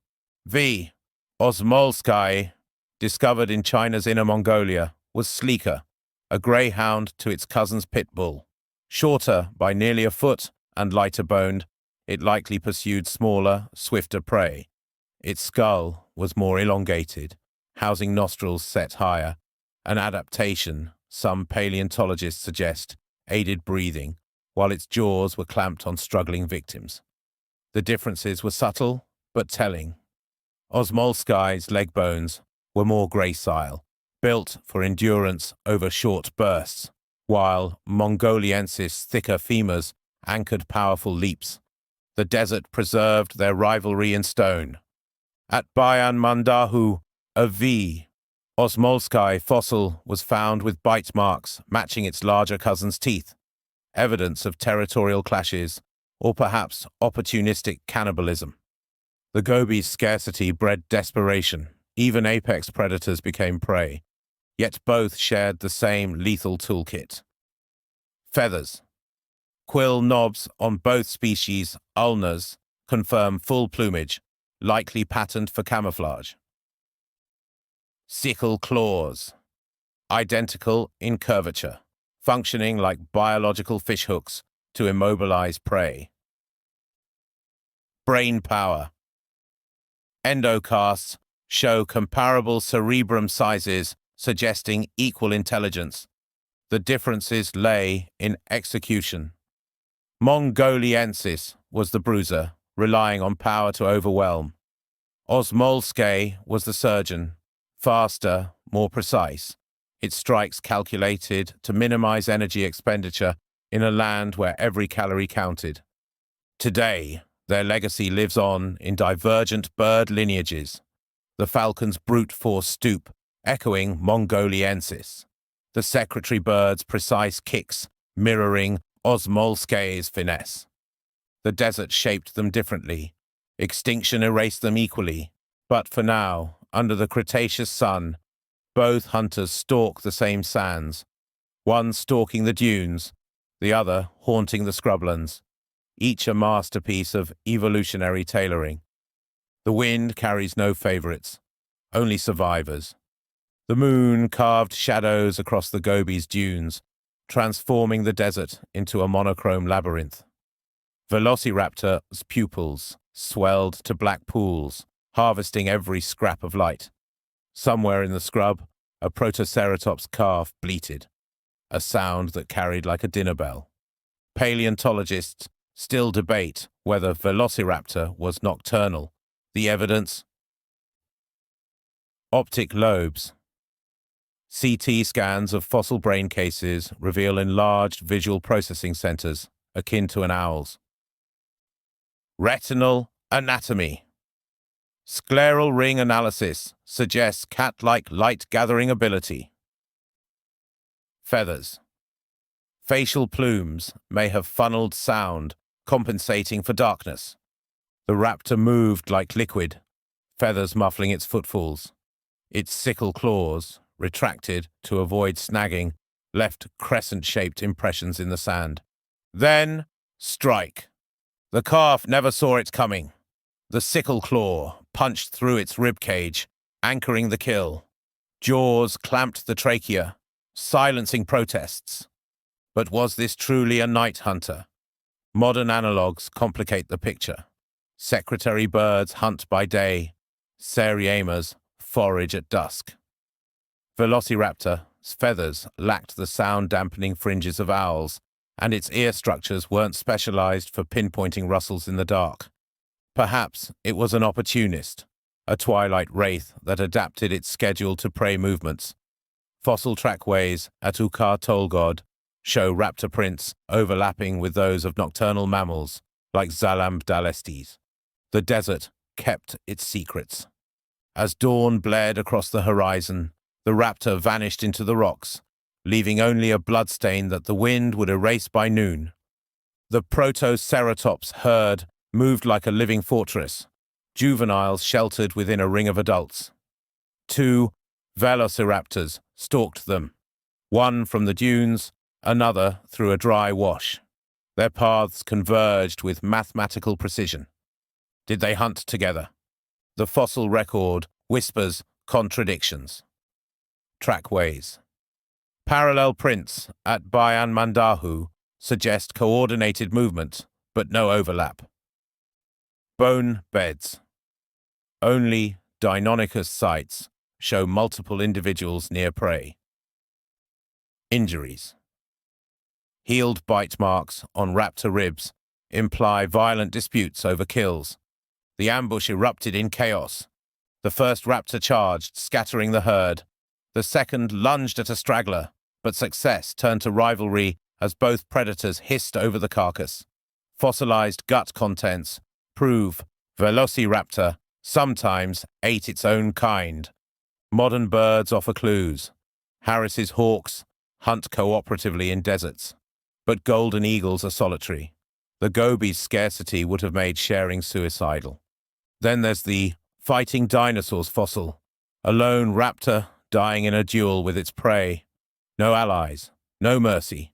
[SPEAKER 1] V. osmolski, discovered in China's Inner Mongolia, was sleeker, a greyhound to its cousin's pit bull. Shorter by nearly a foot and lighter boned, it likely pursued smaller, swifter prey. Its skull was more elongated, housing nostrils set higher, an adaptation, some paleontologists suggest, aided breathing, while its jaws were clamped on struggling victims. The differences were subtle, but telling. Osmolski's leg bones were more gracile, built for endurance over short bursts, while Mongoliensis' thicker femurs anchored powerful leaps. The desert preserved their rivalry in stone. At Bayan Mandahu, a V. osmolski fossil was found with bite marks matching its larger cousin's teeth, evidence of territorial clashes or perhaps opportunistic cannibalism. The Gobi's scarcity bred desperation. Even apex predators became prey, yet both shared the same lethal toolkit. Feathers. Quill knobs on both species, ulnas, confirm full plumage, likely patterned for camouflage. Sickle claws. Identical in curvature, functioning like biological fishhooks to immobilize prey. brain power. Endocasts show comparable cerebrum sizes, suggesting equal intelligence. The differences lay in execution. Mongoliensis was the bruiser, relying on power to overwhelm. Osmolske was the surgeon, faster, more precise. Its strikes calculated to minimize energy expenditure in a land where every calorie counted. Today, their legacy lives on in divergent bird lineages. The falcon's brute force stoop, echoing Mongoliensis. The secretary bird's precise kicks, mirroring Osmolske's finesse. The desert shaped them differently. Extinction erased them equally. But for now, under the Cretaceous sun, both hunters stalk the same sands, one stalking the dunes, the other haunting the scrublands, each a masterpiece of evolutionary tailoring. The wind carries no favorites, only survivors. The moon carved shadows across the Gobi's dunes, transforming the desert into a monochrome labyrinth. Velociraptor's pupils swelled to black pools, harvesting every scrap of light. Somewhere in the scrub, a Protoceratops calf bleated, a sound that carried like a dinner bell. Paleontologists still debate whether Velociraptor was nocturnal. The evidence? Optic lobes. CT scans of fossil brain cases reveal enlarged visual processing centers, akin to an owl's. Retinal anatomy. Scleral ring analysis suggests cat-like light-gathering ability. Feathers. Facial plumes may have funneled sound, compensating for darkness. The raptor moved like liquid, feathers muffling its footfalls. Its sickle claws, retracted to avoid snagging, left crescent-shaped impressions in the sand. Then, strike. The calf never saw it coming. The sickle claw punched through its ribcage, anchoring the kill. Jaws clamped the trachea, silencing protests. But was this truly a night hunter? Modern analogues complicate the picture. Secretary birds hunt by day, seriamers forage at dusk. Velociraptor's feathers lacked the sound-dampening fringes of owls, and its ear structures weren't specialized for pinpointing rustles in the dark. Perhaps it was an opportunist, a twilight wraith that adapted its schedule to prey movements. Fossil trackways at Ukar-Tolgod show raptor prints overlapping with those of nocturnal mammals, like Zalambdalestes. The desert kept its secrets. As dawn blared across the horizon, the raptor vanished into the rocks, leaving only a bloodstain that the wind would erase by noon. The Protoceratops herd moved like a living fortress, juveniles sheltered within a ring of adults. 2 velociraptors stalked them, one from the dunes, another through a dry wash. Their paths converged with mathematical precision. Did they hunt together? The fossil record whispers contradictions. Trackways. Parallel prints at Bayan Mandahu suggest coordinated movement, but no overlap. Bone beds. Only Deinonychus sites show multiple individuals near prey. Injuries. Healed bite marks on raptor ribs imply violent disputes over kills. The ambush erupted in chaos. The first raptor charged, scattering the herd. The second lunged at a straggler, but success turned to rivalry as both predators hissed over the carcass. Fossilized gut contents prove Velociraptor sometimes ate its own kind. Modern birds offer clues. Harris's hawks hunt cooperatively in deserts, but golden eagles are solitary. The Gobi's scarcity would have made sharing suicidal. Then there's the fighting dinosaurs fossil, a lone raptor dying in a duel with its prey. No allies, no mercy.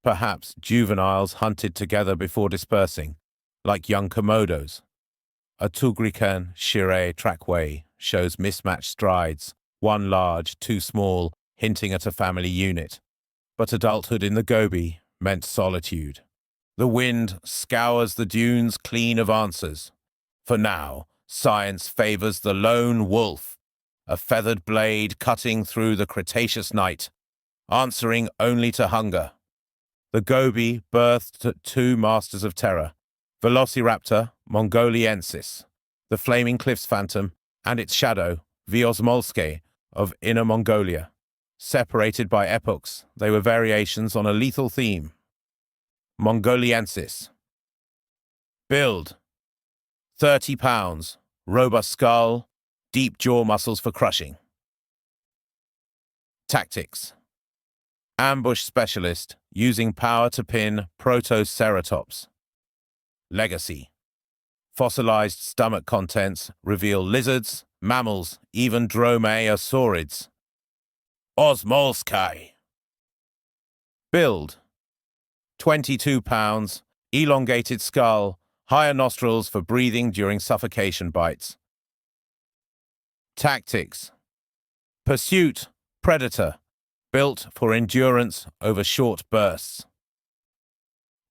[SPEAKER 1] Perhaps juveniles hunted together before dispersing, like young komodos. A Tugrican Shire trackway shows mismatched strides, one large, two small, hinting at a family unit. But adulthood in the Gobi meant solitude. The wind scours the dunes clean of answers, For now, science favors the lone wolf, a feathered blade cutting through the Cretaceous night, answering only to hunger. The goby birthed two masters of terror, Velociraptor mongoliensis, the flaming cliffs phantom, and its shadow, Viosmolske, of Inner Mongolia. Separated by epochs, they were variations on a lethal theme. Mongoliensis. Build: 30 pounds, robust skull, deep jaw muscles for crushing. Tactics: ambush specialist, using power to pin Protoceratops. Legacy: fossilized stomach contents reveal lizards, mammals, even dromaeosaurids. Osmolskai. Build: 22 pounds, elongated skull, higher nostrils for breathing during suffocation bites. Tactics: pursuit, predator, built for endurance over short bursts.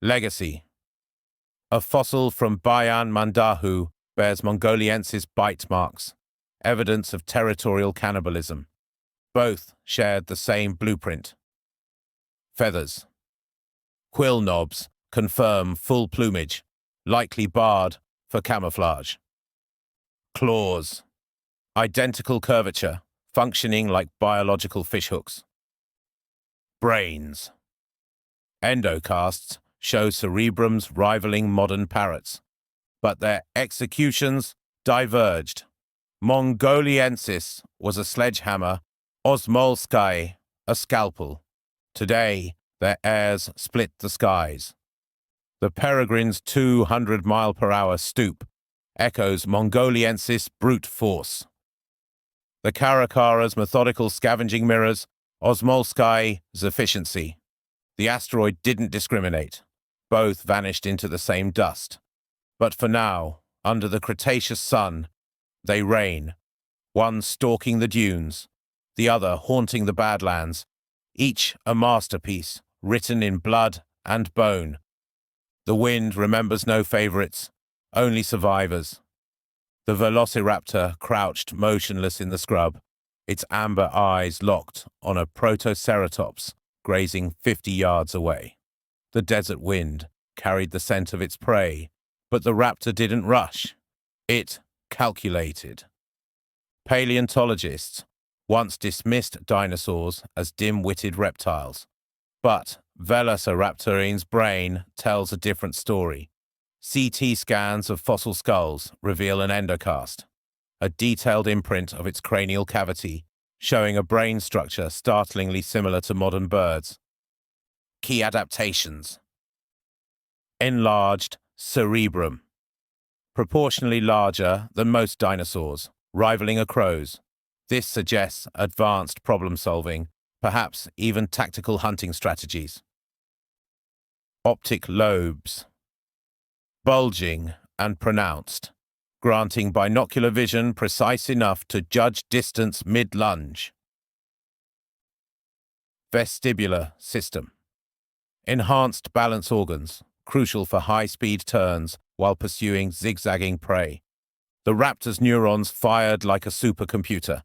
[SPEAKER 1] Legacy: a fossil from Bayan Mandahu bears Mongoliensis bite marks, evidence of territorial cannibalism. Both shared the same blueprint. Feathers: quill knobs confirm full plumage, likely barred for camouflage. Claws: identical curvature, functioning like biological fishhooks. Brains: endocasts show cerebrums rivaling modern parrots, but their executions diverged. Mongoliensis was a sledgehammer, Osmolskai a scalpel. Today, their heirs split the skies. The peregrine's 200-mile-per-hour stoop echoes Mongoliensis brute force. The Karakara's methodical scavenging mirrors Osmolskai's efficiency. The asteroid didn't discriminate. Both vanished into the same dust. But for now, under the Cretaceous sun, they reign, one stalking the dunes, the other haunting the Badlands, each a masterpiece written in blood and bone. The wind remembers no favorites, only survivors. The Velociraptor crouched motionless in the scrub, its amber eyes locked on a Protoceratops grazing 50 yards away. The desert wind carried the scent of its prey, but the raptor didn't rush. It calculated. Paleontologists once dismissed dinosaurs as dim-witted reptiles, but Velociraptorine's brain tells a different story. CT scans of fossil skulls reveal an endocast, a detailed imprint of its cranial cavity, showing a brain structure startlingly similar to modern birds. Key adaptations: enlarged cerebrum, proportionally larger than most dinosaurs, rivaling a crow's. This suggests advanced problem-solving, perhaps even tactical hunting strategies. Optic lobes, bulging and pronounced, granting binocular vision precise enough to judge distance mid-lunge. Vestibular system, enhanced balance organs, crucial for high-speed turns while pursuing zigzagging prey. The raptor's neurons fired like a supercomputer.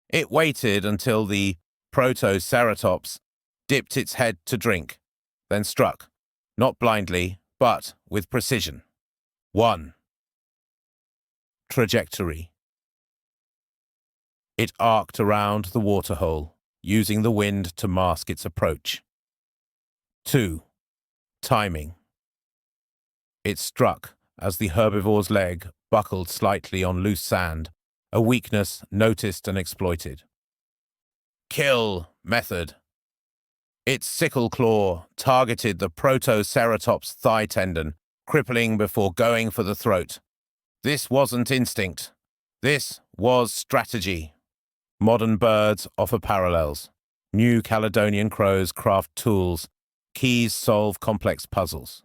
[SPEAKER 1] It waited until the Protoceratops dipped its head to drink, then struck, not blindly, but with precision. 1. Trajectory. It arced around the waterhole, using the wind to mask its approach. 2. Timing. It struck as the herbivore's leg buckled slightly on loose sand, a weakness noticed and exploited. Kill method. Its sickle claw targeted the Protoceratops' thigh tendon, crippling before going for the throat. This wasn't instinct. This was strategy. Modern birds offer parallels. New Caledonian crows craft tools. Keys solve complex puzzles.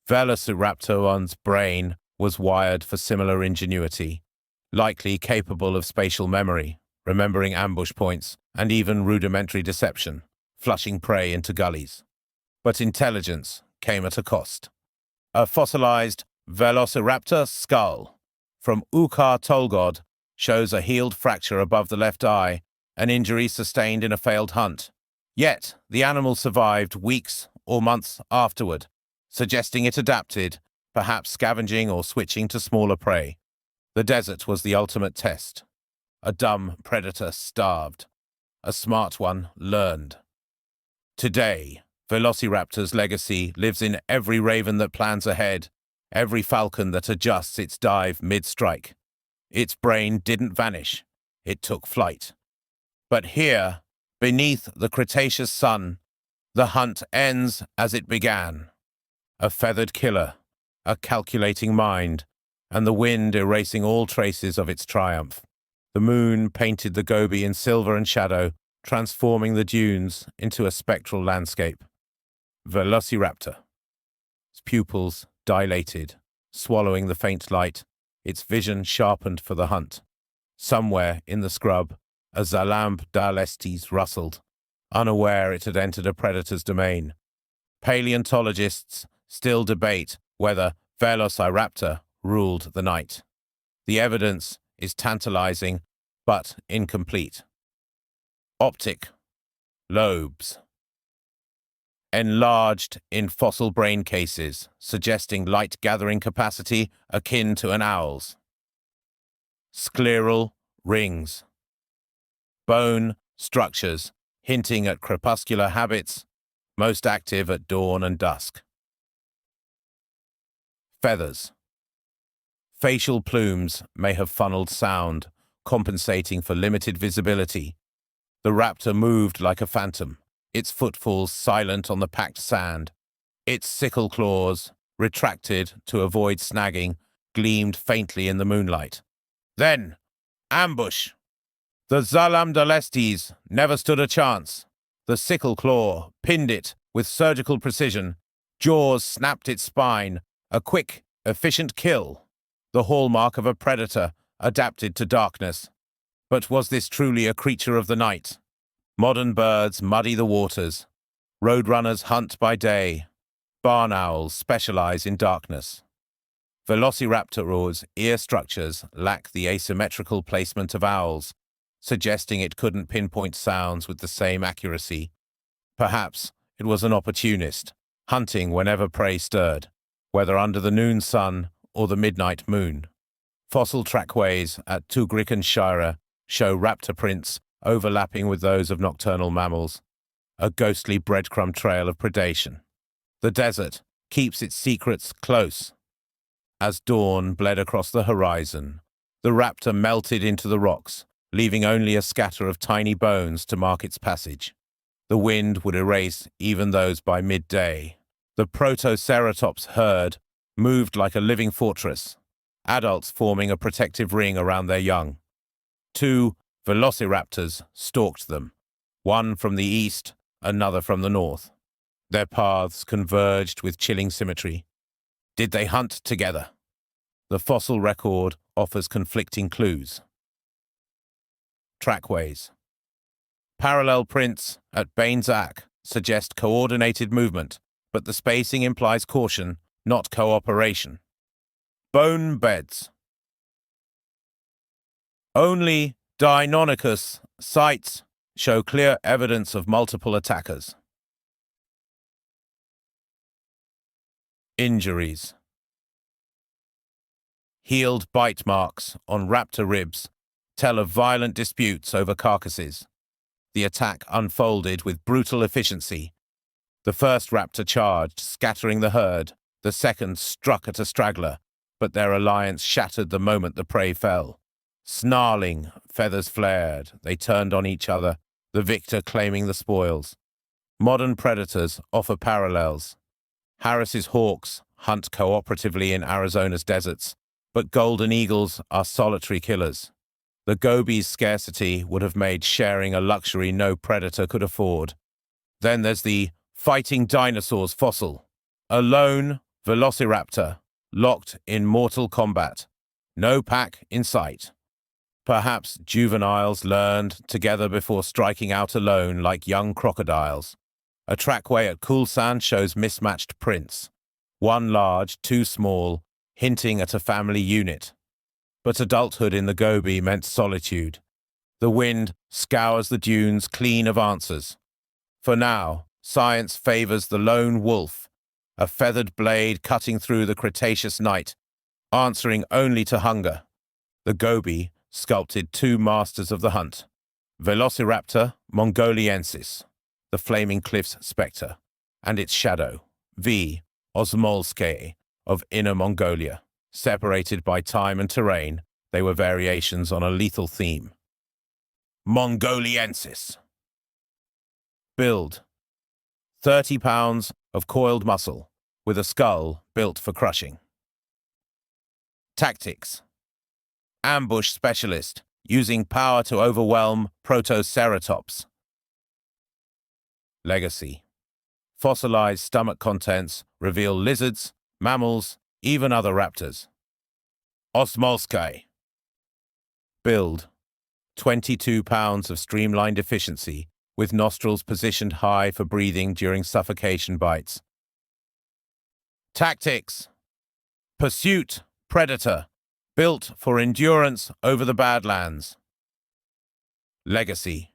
[SPEAKER 1] Velociraptor's brain was wired for similar ingenuity, likely capable of spatial memory, remembering ambush points, and even rudimentary deception, flushing prey into gullies. But intelligence came at a cost. A fossilized Velociraptor skull, from Ukar Tolgod shows a healed fracture above the left eye, an injury sustained in a failed hunt. Yet, the animal survived weeks or months afterward, suggesting it adapted, perhaps scavenging or switching to smaller prey. The desert was the ultimate test. A dumb predator starved. A smart one learned. Today, Velociraptor's legacy lives in every raven that plans ahead, every falcon that adjusts its dive mid-strike. Its brain didn't vanish. It took flight. But here, beneath the Cretaceous sun, the hunt ends as it began. A feathered killer, a calculating mind, and the wind erasing all traces of its triumph. The moon painted the Gobi in silver and shadow, transforming the dunes into a spectral landscape. Velociraptor. Its pupils dilated, swallowing the faint light, its vision sharpened for the hunt. Somewhere in the scrub, a Zalamb d'Alestes rustled, unaware it had entered a predator's domain. Paleontologists still debate whether Velociraptor ruled the night. The evidence is tantalizing, but incomplete. Optic lobes. Enlarged in fossil brain cases, suggesting light-gathering capacity akin to an owl's. Scleral rings. Bone structures, hinting at crepuscular habits, most active at dawn and dusk. Feathers. Facial plumes may have funneled sound, compensating for limited visibility. The raptor moved like a phantom, its footfalls silent on the packed sand. Its sickle claws, retracted to avoid snagging, gleamed faintly in the moonlight. Then, ambush! The Zalamb d'Alestes never stood a chance. The sickle claw pinned it with surgical precision. Jaws snapped its spine, a quick, efficient kill. The hallmark of a predator adapted to darkness. But was this truly a creature of the night? Modern birds muddy the waters. Roadrunners hunt by day. Barn owls specialize in darkness. Velociraptor's ear structures lack the asymmetrical placement of owls, suggesting it couldn't pinpoint sounds with the same accuracy. Perhaps it was an opportunist, hunting whenever prey stirred, whether under the noon sun or the midnight moon. Fossil trackways at Tugrik and Shira show raptor prints overlapping with those of nocturnal mammals, a ghostly breadcrumb trail of predation. The desert keeps its secrets close. As dawn bled across the horizon, the raptor melted into the rocks, leaving only a scatter of tiny bones to mark its passage. The wind would erase even those by midday. The Protoceratops herd moved like a living fortress, adults forming a protective ring around their young. Two velociraptors stalked them, one from the east, another from the north. Their paths converged with chilling symmetry. Did they hunt together? The fossil record offers conflicting clues. Trackways. Parallel prints at Bainzak suggest coordinated movement, but the spacing implies caution, not cooperation. Bone beds. Only Deinonychus sites show clear evidence of multiple attackers. Injuries. Healed bite marks on raptor ribs tell of violent disputes over carcasses. The attack unfolded with brutal efficiency. The first raptor charged, scattering the herd. The second struck at a straggler, but their alliance shattered the moment the prey fell. Snarling, feathers flared. They turned on each other, the victor claiming the spoils. Modern predators offer parallels. Harris's hawks hunt cooperatively in Arizona's deserts, but golden eagles are solitary killers. The Gobi's scarcity would have made sharing a luxury no predator could afford. Then there's the fighting dinosaurs fossil. A lone velociraptor, locked in mortal combat. No pack in sight. Perhaps juveniles learned together before striking out alone like young crocodiles. A trackway at Kulsan shows mismatched prints. One large, two small, hinting at a family unit. But adulthood in the Gobi meant solitude. The wind scours the dunes clean of answers. For now, science favors the lone wolf, a feathered blade cutting through the Cretaceous night, answering only to hunger. The Gobi sculpted two masters of the hunt, Velociraptor mongoliensis, the flaming cliff's spectre, and its shadow, V. osmolskae, of Inner Mongolia. Separated by time and terrain, they were variations on a lethal theme. Mongoliensis. Build: 30 pounds of coiled muscle, with a skull built for crushing. Tactics: ambush specialist, using power to overwhelm Protoceratops. Legacy: fossilized stomach contents reveal lizards, mammals, even other raptors. Osmolskae. Build: 22 pounds of streamlined efficiency, with nostrils positioned high for breathing during suffocation bites. Tactics: pursuit predator, built for endurance over the Badlands. Legacy: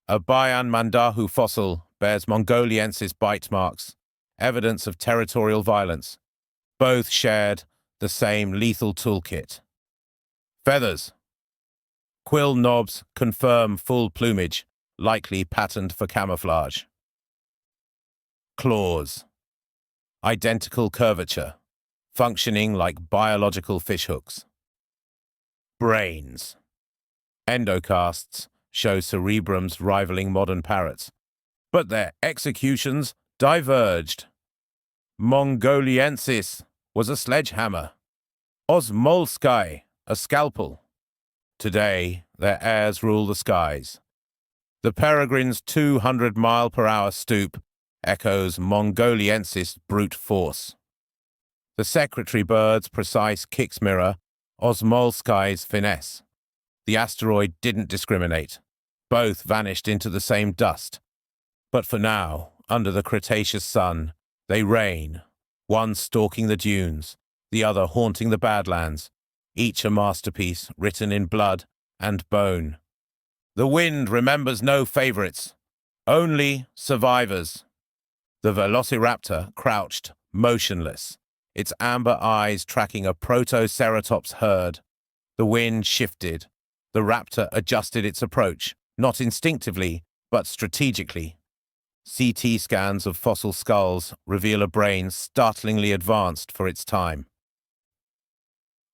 [SPEAKER 1] a Bayan Mandahu fossil bears Mongoliensis bite marks, evidence of territorial violence. Both shared the same lethal toolkit. Feathers: quill knobs confirm full plumage, likely patterned for camouflage. Claws: identical curvature, functioning like biological fishhooks. Brains: endocasts show cerebrums rivaling modern parrots, but their executions diverged. Mongoliensis was a sledgehammer, Osmolskae a scalpel. Today, their heirs rule the skies. The peregrine's 200-mile-per-hour stoop echoes Mongoliensis' brute force. The secretary bird's precise kicks mirror Osmolskae's finesse. The asteroid didn't discriminate. Both vanished into the same dust. But for now, under the Cretaceous sun, they reign, one stalking the dunes, the other haunting the Badlands, each a masterpiece written in blood and bone. The wind remembers no favorites, only survivors. The Velociraptor crouched, motionless, its amber eyes tracking a Protoceratops herd. The wind shifted. The raptor adjusted its approach, not instinctively, but strategically. CT scans of fossil skulls reveal a brain startlingly advanced for its time.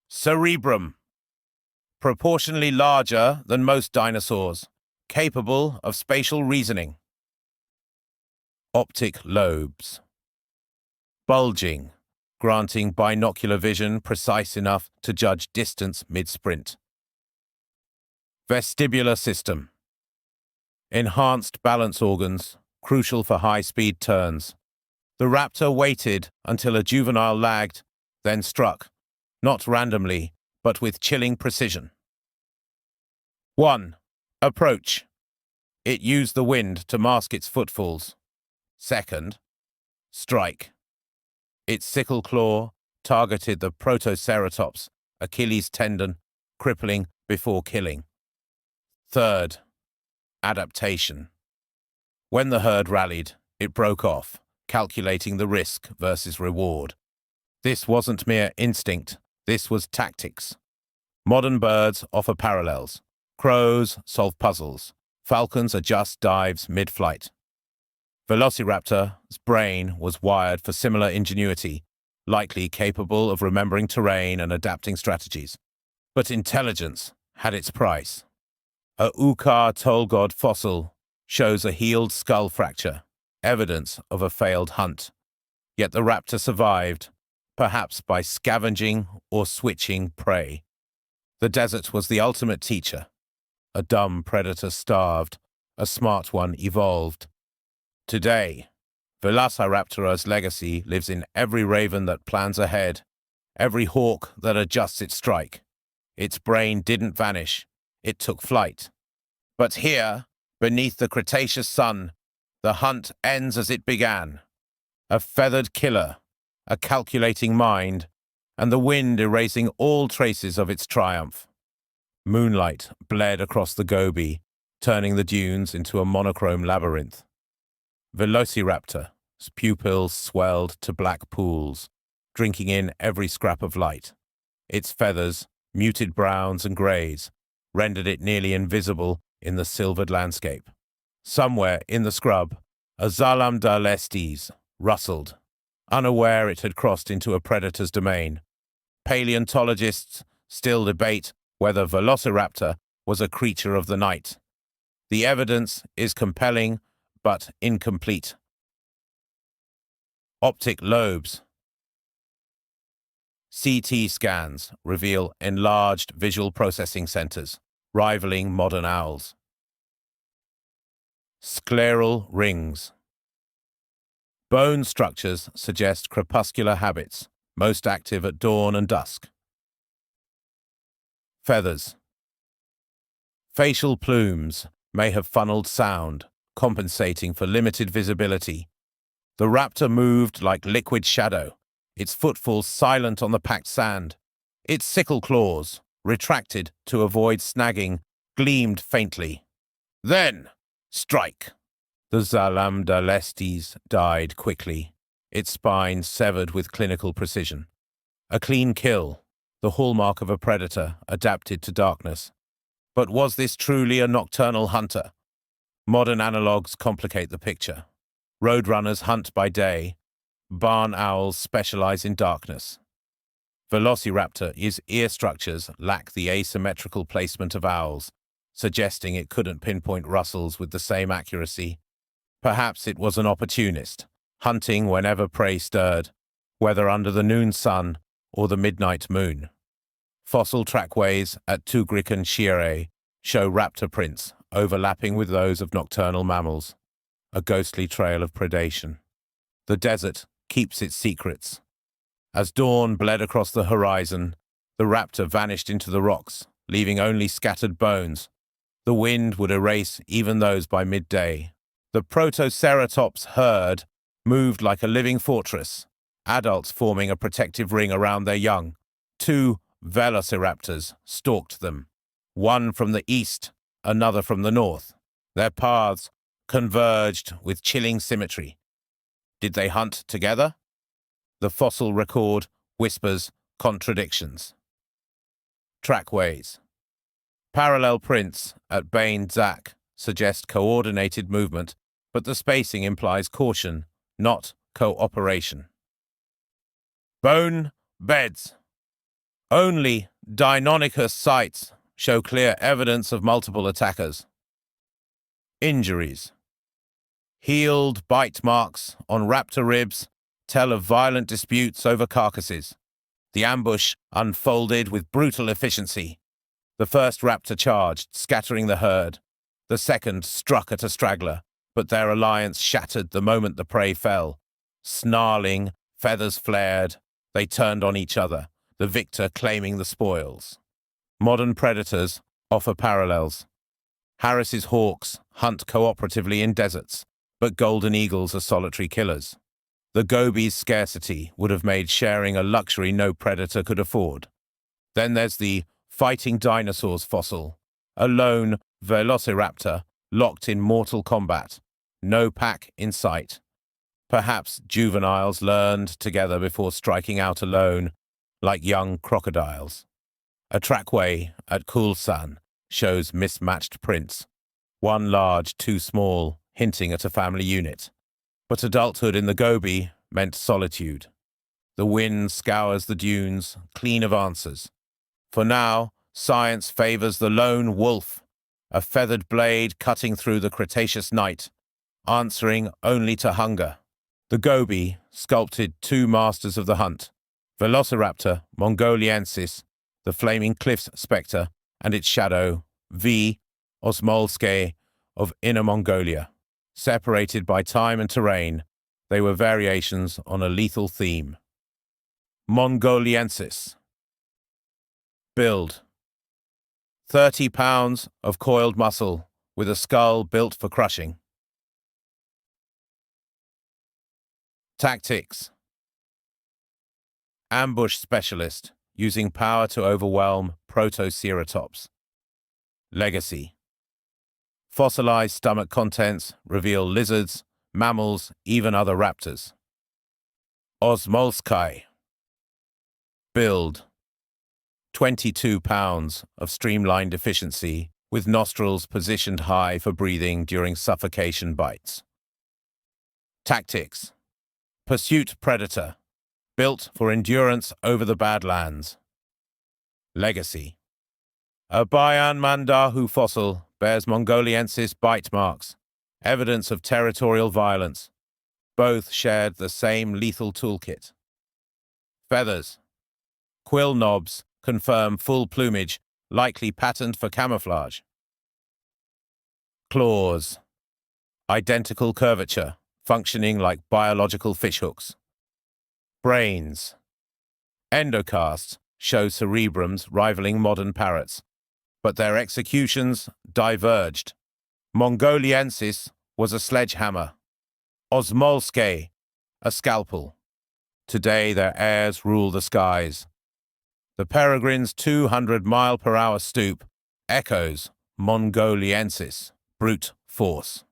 [SPEAKER 1] Cerebrum: proportionally larger than most dinosaurs, capable of spatial reasoning. Optic lobes: bulging, granting binocular vision precise enough to judge distance mid-sprint. Vestibular system: enhanced balance organs, crucial for high-speed turns. The raptor waited until a juvenile lagged, then struck, not randomly, but with chilling precision. 1. Approach: it used the wind to mask its footfalls. 2. Strike: its sickle claw targeted the Protoceratops' Achilles tendon, crippling before killing. 3. Adaptation: when the herd rallied, it broke off, calculating the risk versus reward. This wasn't mere instinct, this was tactics. Modern birds offer parallels. Crows solve puzzles. Falcons adjust dives mid-flight. Velociraptor's brain was wired for similar ingenuity, likely capable of remembering terrain and adapting strategies. But intelligence had its price. A Ukar tollgod fossil shows a healed skull fracture, evidence of a failed hunt. Yet the raptor survived, perhaps by scavenging or switching prey. The desert was the ultimate teacher. A dumb predator starved, a smart one evolved. Today, Velociraptor's legacy lives in every raven that plans ahead, every hawk that adjusts its strike. Its brain didn't vanish, it took flight. But here, beneath the Cretaceous sun, the hunt ends as it began. A feathered killer, a calculating mind, and the wind erasing all traces of its triumph. Moonlight bled across the Gobi, turning the dunes into a monochrome labyrinth. Velociraptor's pupils swelled to black pools, drinking in every scrap of light. Its feathers, muted browns and greys, rendered it nearly invisible in the silvered landscape. Somewhere in the scrub, a Zalam d'Alestes rustled, unaware it had crossed into a predator's domain. Paleontologists still debate whether Velociraptor was a creature of the night. The evidence is compelling, but incomplete. Optic lobes. CT scans reveal enlarged visual processing centers, rivaling modern owls. Scleral rings. Bone structures suggest crepuscular habits, most active at dawn and dusk. Feathers. Facial plumes may have funneled sound, compensating for limited visibility. The raptor moved like liquid shadow, its footfalls silent on the packed sand. Its sickle claws, retracted to avoid snagging, gleamed faintly. Then, strike! The Zalam d'Alestes died quickly, its spine severed with clinical precision. A clean kill, the hallmark of a predator adapted to darkness. But was this truly a nocturnal hunter? Modern analogues complicate the picture. Roadrunners hunt by day. Barn owls specialize in darkness. Velociraptor's ear structures lack the asymmetrical placement of owls, suggesting it couldn't pinpoint rustles with the same accuracy. Perhaps it was an opportunist, hunting whenever prey stirred, whether under the noon sun or the midnight moon. Fossil trackways at Tugrik and Shire show raptor prints overlapping with those of nocturnal mammals, a ghostly trail of predation. The desert keeps its secrets. As dawn bled across the horizon, the raptor vanished into the rocks, leaving only scattered bones. The wind would erase even those by midday. The Protoceratops herd moved like a living fortress, adults forming a protective ring around their young. 2 velociraptors stalked them, one from the east, another from the north. Their paths converged with chilling symmetry. Did they hunt together? The fossil record whispers contradictions. Trackways. Parallel prints at Bain Zak suggest coordinated movement, but the spacing implies caution, not cooperation. Bone beds. Only Deinonychus sites show clear evidence of multiple attackers. Injuries. Healed bite marks on raptor ribs tell of violent disputes over carcasses. The ambush unfolded with brutal efficiency. The first raptor charged, scattering the herd. The second struck at a straggler, but their alliance shattered the moment the prey fell. Snarling, feathers flared, they turned on each other, the victor claiming the spoils. Modern predators offer parallels. Harris's hawks hunt cooperatively in deserts, but golden eagles are solitary killers. The Gobi's scarcity would have made sharing a luxury no predator could afford. Then there's the fighting dinosaurs fossil, a lone velociraptor locked in mortal combat, no pack in sight. Perhaps juveniles learned together before striking out alone, like young crocodiles. A trackway at Kulsan shows mismatched prints, one large, two small, hinting at a family unit. But adulthood in the Gobi meant solitude. The wind scours the dunes, clean of answers. For now, science favors the lone wolf, a feathered blade cutting through the Cretaceous night, answering only to hunger. The Gobi sculpted 2 masters of the hunt, Velociraptor mongoliensis, the flaming cliffs spectre, and its shadow, V. osmolske of Inner Mongolia. Separated by time and terrain, they were variations on a lethal theme. Mongoliensis. Build. 30 pounds of coiled muscle with a skull built for crushing. Tactics. Ambush specialist, using power to overwhelm Protoceratops. Legacy. Fossilized stomach contents reveal lizards, mammals, even other raptors. Osmolsky. Build. 22 pounds of streamlined efficiency, with nostrils positioned high for breathing during suffocation bites. Tactics. Pursuit predator, built for endurance over the Badlands. Legacy. A Bayan Mandahu fossil bears Mongoliensis bite marks, evidence of territorial violence. Both shared the same lethal toolkit. Feathers. Quill knobs confirm full plumage, likely patterned for camouflage. Claws. Identical curvature, functioning like biological fishhooks. Brains. Endocasts show cerebrums rivaling modern parrots, but their executions diverged. Mongoliensis was a sledgehammer. Osmolsky, a scalpel. Today their heirs rule the skies. The peregrine's 200-mile-per-hour stoop echoes Mongoliensis, brute force.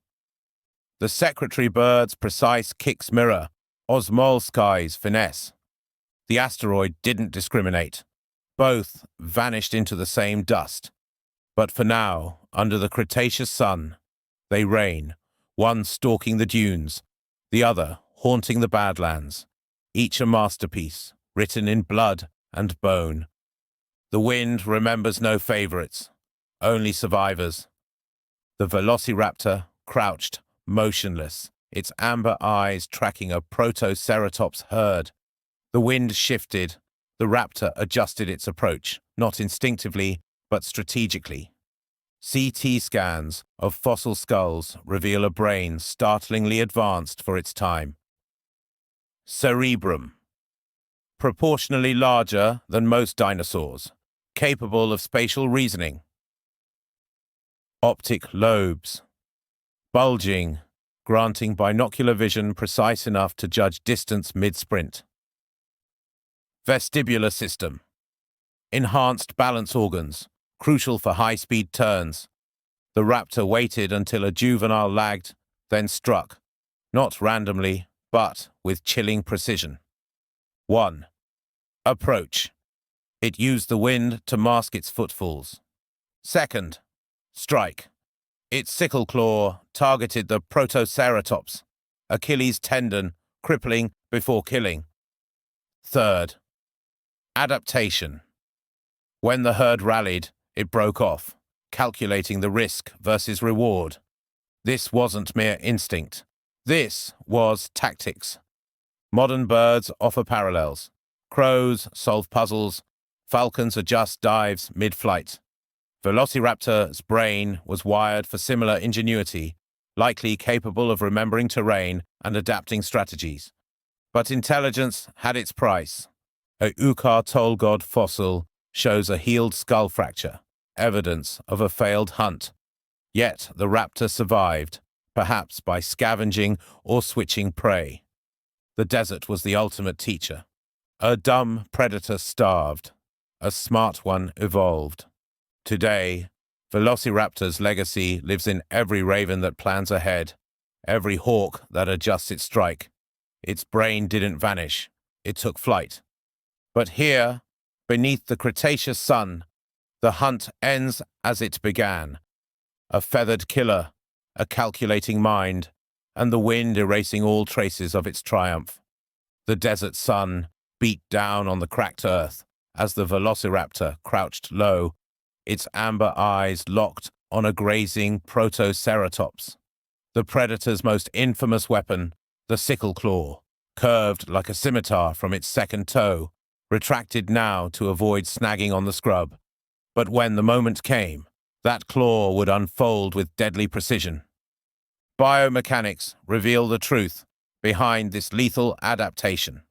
[SPEAKER 1] The secretary bird's precise kicks mirror Osmolsky's finesse. The asteroid didn't discriminate. Both vanished into the same dust. But for now, under the Cretaceous sun, they reign, one stalking the dunes, the other haunting the Badlands, each a masterpiece, written in blood and bone. The wind remembers no favorites, only survivors. The Velociraptor crouched, motionless, its amber eyes tracking a Protoceratops herd. The wind shifted. The raptor adjusted its approach, not instinctively, but strategically. CT scans of fossil skulls reveal a brain startlingly advanced for its time. Cerebrum. Proportionally larger than most dinosaurs, capable of spatial reasoning. Optic lobes. Bulging, granting binocular vision precise enough to judge distance mid-sprint. Vestibular system. Enhanced balance organs, crucial for high-speed turns. The raptor waited until a juvenile lagged, then struck, not randomly, but with chilling precision. 1. Approach. It used the wind to mask its footfalls. 2. Strike. Its sickle claw targeted the Protoceratops, Achilles tendon, crippling before killing. 3. Adaptation. When the herd rallied, it broke off, calculating the risk versus reward. This wasn't mere instinct. This was tactics. Modern birds offer parallels. Crows solve puzzles. Falcons adjust dives mid-flight. Velociraptor's brain was wired for similar ingenuity, likely capable of remembering terrain and adapting strategies. But intelligence had its price. A Ucar toll god fossil shows a healed skull fracture, evidence of a failed hunt. Yet the raptor survived, perhaps by scavenging or switching prey. The desert was the ultimate teacher. A dumb predator starved. A smart one evolved. Today, Velociraptor's legacy lives in every raven that plans ahead, every hawk that adjusts its strike. Its brain didn't vanish. It took flight. But here, beneath the Cretaceous sun, the hunt ends as it began. A feathered killer, a calculating mind, and the wind erasing all traces of its triumph. The desert sun beat down on the cracked earth as the Velociraptor crouched low, its amber eyes locked on a grazing Protoceratops. The predator's most infamous weapon, the sickle claw, curved like a scimitar from its second toe, retracted now to avoid snagging on the scrub. But when the moment came, that claw would unfold with deadly precision. Biomechanics reveal the truth behind this lethal adaptation.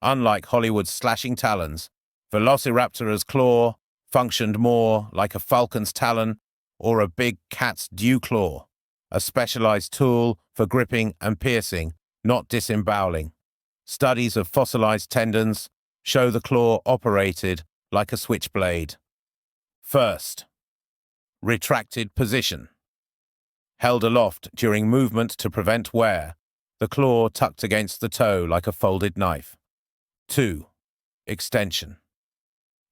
[SPEAKER 1] Unlike Hollywood's slashing talons, Velociraptor's claw functioned more like a falcon's talon or a big cat's dew claw, a specialized tool for gripping and piercing, not disemboweling. Studies of fossilized tendons, show the claw operated like a switchblade. First, retracted position. Held aloft during movement to prevent wear, the claw tucked against the toe like a folded knife. 2. Extension.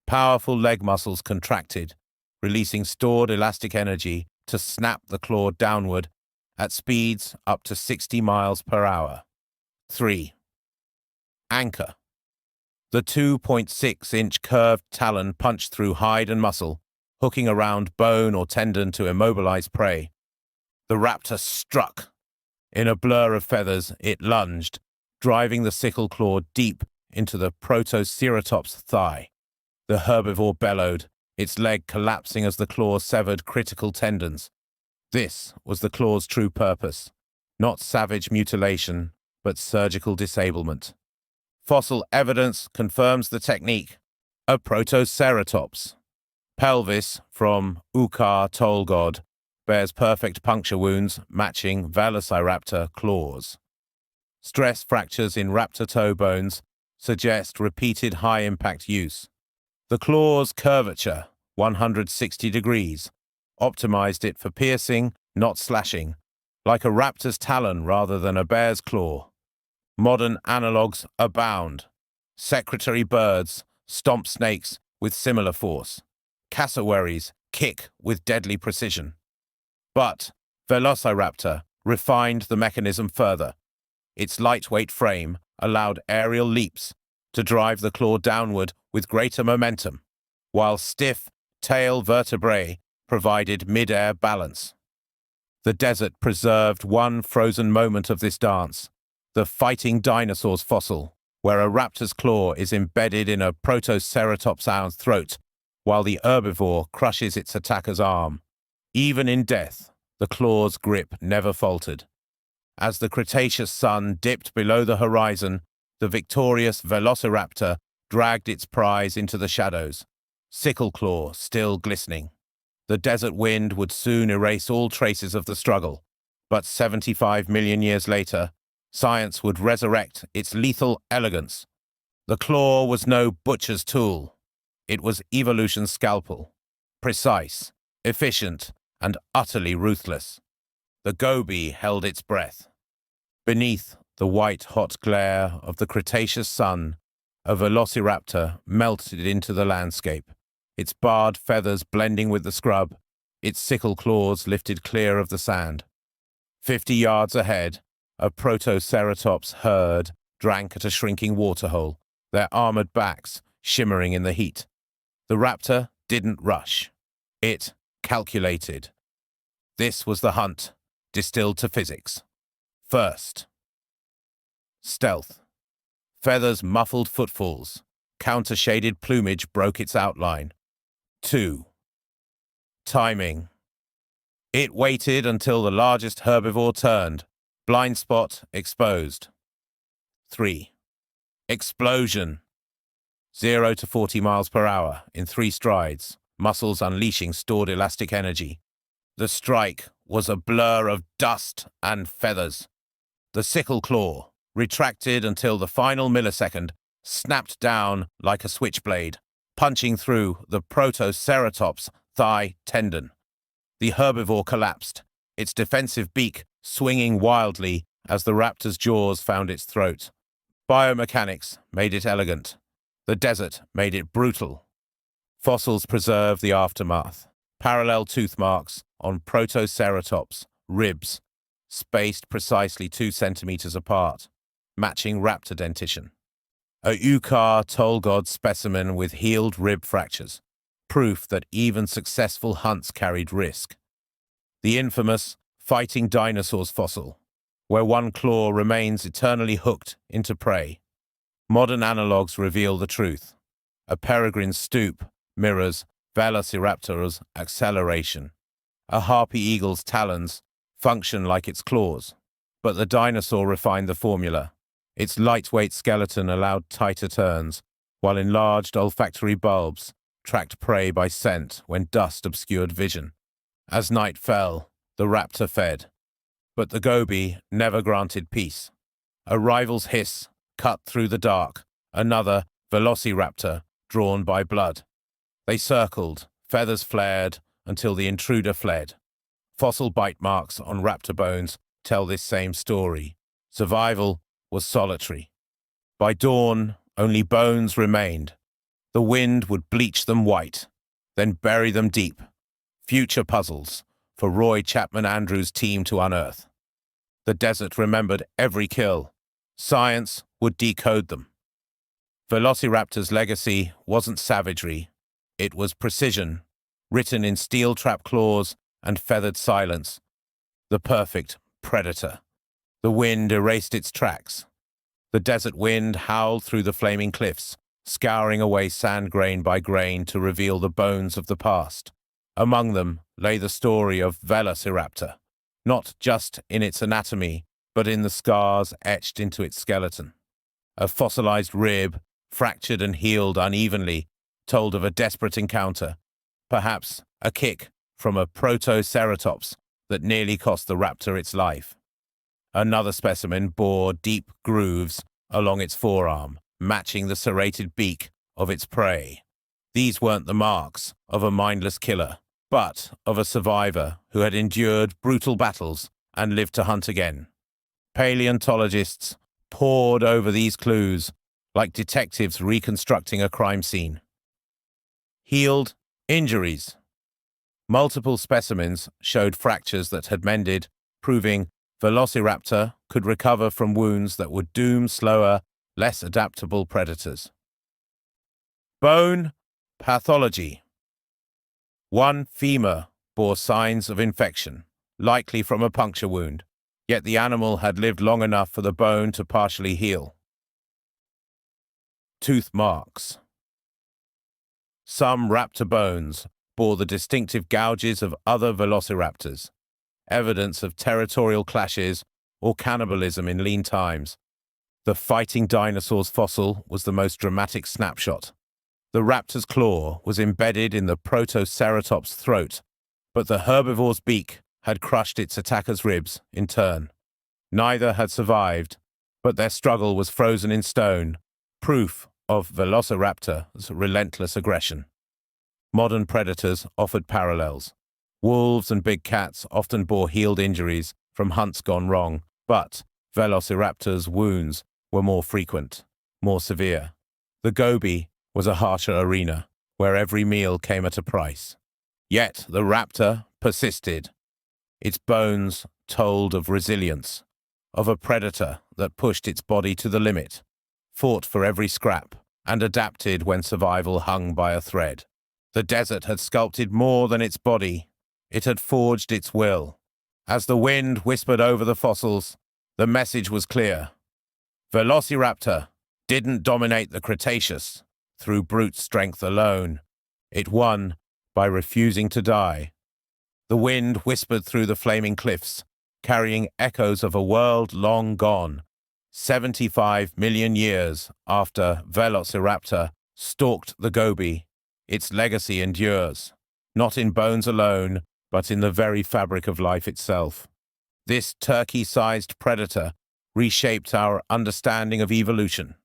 [SPEAKER 1] Powerful leg muscles contracted, releasing stored elastic energy to snap the claw downward at speeds up to 60 miles per hour. 3. Anchor. The 2.6-inch curved talon punched through hide and muscle, hooking around bone or tendon to immobilize prey. The raptor struck. In a blur of feathers, it lunged, driving the sickle claw deep into the Protoceratops' thigh. The herbivore bellowed, its leg collapsing as the claw severed critical tendons. This was the claw's true purpose, not savage mutilation, but surgical disablement. Fossil evidence confirms the technique. A Protoceratops. Pelvis from Ukar toll god bears perfect puncture wounds matching Velociraptor claws. Stress fractures in raptor toe bones suggest repeated high-impact use. The claw's curvature, 160 degrees, optimized it for piercing, not slashing, like a raptor's talon rather than a bear's claw. Modern analogues abound. Secretary birds stomp snakes with similar force. Cassowaries kick with deadly precision. But Velociraptor refined the mechanism further. Its lightweight frame allowed aerial leaps to drive the claw downward with greater momentum, while stiff tail vertebrae provided mid-air balance. The desert preserved one frozen moment of this dance, the fighting dinosaurs fossil, where a raptor's claw is embedded in a Protoceratops's throat, while the herbivore crushes its attacker's arm. Even in death, the claw's grip never faltered. As the Cretaceous sun dipped below the horizon, the victorious Velociraptor dragged its prize into the shadows, sickle claw still glistening. The desert wind would soon erase all traces of the struggle, but 75 million years later, science would resurrect its lethal elegance. The claw was no butcher's tool. It was evolution's scalpel, precise, efficient, and utterly ruthless. The goby held its breath. Beneath the white-hot glare of the Cretaceous sun, a Velociraptor melted into the landscape, its barred feathers blending with the scrub, its sickle claws lifted clear of the sand. 50 yards ahead, a Protoceratops herd drank at a shrinking waterhole, their armored backs shimmering in the heat. The raptor didn't rush. It calculated. This was the hunt, distilled to physics. First, stealth. Feathers muffled footfalls. Counter-shaded plumage broke its outline. 2. Timing. It waited until the largest herbivore turned. Blind spot exposed. 3. Explosion. 0 to 40 miles per hour in 3 strides, muscles unleashing stored elastic energy. The strike was a blur of dust and feathers. The sickle claw, retracted until the final millisecond, snapped down like a switchblade, punching through the Protoceratops' thigh tendon. The herbivore collapsed, its defensive beak swinging wildly as the raptor's jaws found its throat. Biomechanics made it elegant. The desert made it brutal. Fossils preserve the aftermath. Parallel tooth marks on Protoceratops' ribs, spaced precisely 2 centimeters apart, matching raptor dentition. A Ukar toll god specimen with healed rib fractures, proof that even successful hunts carried risk. The infamous fighting dinosaurs fossil, where one claw remains eternally hooked into prey. Modern analogues reveal the truth. A peregrine's stoop mirrors Velociraptor's acceleration. A harpy eagle's talons function like its claws, but the dinosaur refined the formula. Its lightweight skeleton allowed tighter turns, while enlarged olfactory bulbs tracked prey by scent when dust obscured vision. As night fell, the raptor fed, but the goby never granted peace. A rival's hiss cut through the dark, another Velociraptor, drawn by blood. They circled, feathers flared, until the intruder fled. Fossil bite marks on raptor bones tell this same story. Survival was solitary. By dawn, only bones remained. The wind would bleach them white, then bury them deep. Future puzzles for Roy Chapman Andrews' team to unearth. The desert remembered every kill. Science would decode them. Velociraptor's legacy wasn't savagery. It was precision, written in steel-trap claws and feathered silence. The perfect predator. The wind erased its tracks. The desert wind howled through the flaming cliffs, scouring away sand grain by grain to reveal the bones of the past. Among them lay the story of Velociraptor, not just in its anatomy, but in the scars etched into its skeleton. A fossilized rib, fractured and healed unevenly, told of a desperate encounter, perhaps a kick from a protoceratops that nearly cost the raptor its life. Another specimen bore deep grooves along its forearm, matching the serrated beak of its prey. These weren't the marks of a mindless killer, but of a survivor who had endured brutal battles and lived to hunt again. Paleontologists pored over these clues like detectives reconstructing a crime scene. Healed injuries. Multiple specimens showed fractures that had mended, proving Velociraptor could recover from wounds that would doom slower, less adaptable predators. Bone pathology. One femur bore signs of infection, likely from a puncture wound, yet the animal had lived long enough for the bone to partially heal. Tooth marks. Some raptor bones bore the distinctive gouges of other velociraptors, evidence of territorial clashes or cannibalism in lean times. The fighting dinosaurs fossil was the most dramatic snapshot. The raptor's claw was embedded in the protoceratops' throat, but the herbivore's beak had crushed its attacker's ribs in turn. Neither had survived, but their struggle was frozen in stone, proof of Velociraptor's relentless aggression. Modern predators offered parallels. Wolves and big cats often bore healed injuries from hunts gone wrong, but Velociraptor's wounds were more frequent, more severe. The Gobi was a harsher arena, where every meal came at a price. Yet the raptor persisted. Its bones told of resilience, of a predator that pushed its body to the limit, fought for every scrap, and adapted when survival hung by a thread. The desert had sculpted more than its body. It had forged its will. As the wind whispered over the fossils, the message was clear. Velociraptor didn't dominate the Cretaceous through brute strength alone. It won by refusing to die. The wind whispered through the flaming cliffs, carrying echoes of a world long gone, 75 million years after Velociraptor stalked the Gobi. Its legacy endures, not in bones alone, but in the very fabric of life itself. This turkey-sized predator reshaped our understanding of evolution.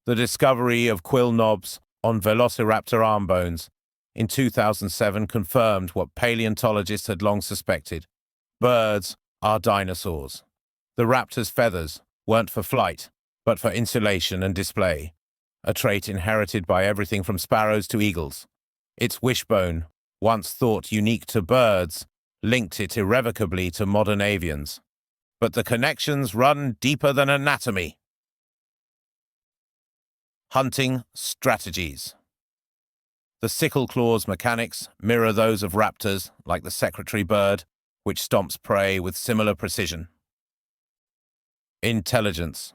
[SPEAKER 1] The discovery of quill knobs on Velociraptor arm bones in 2007 confirmed what paleontologists had long suspected. Birds are dinosaurs. The raptor's feathers weren't for flight, but for insulation and display, a trait inherited by everything from sparrows to eagles. Its wishbone, once thought unique to birds, linked it irrevocably to modern avians. But the connections run deeper than anatomy. Hunting strategies. The sickle claw's mechanics mirror those of raptors, like the secretary bird, which stomps prey with similar precision. Intelligence.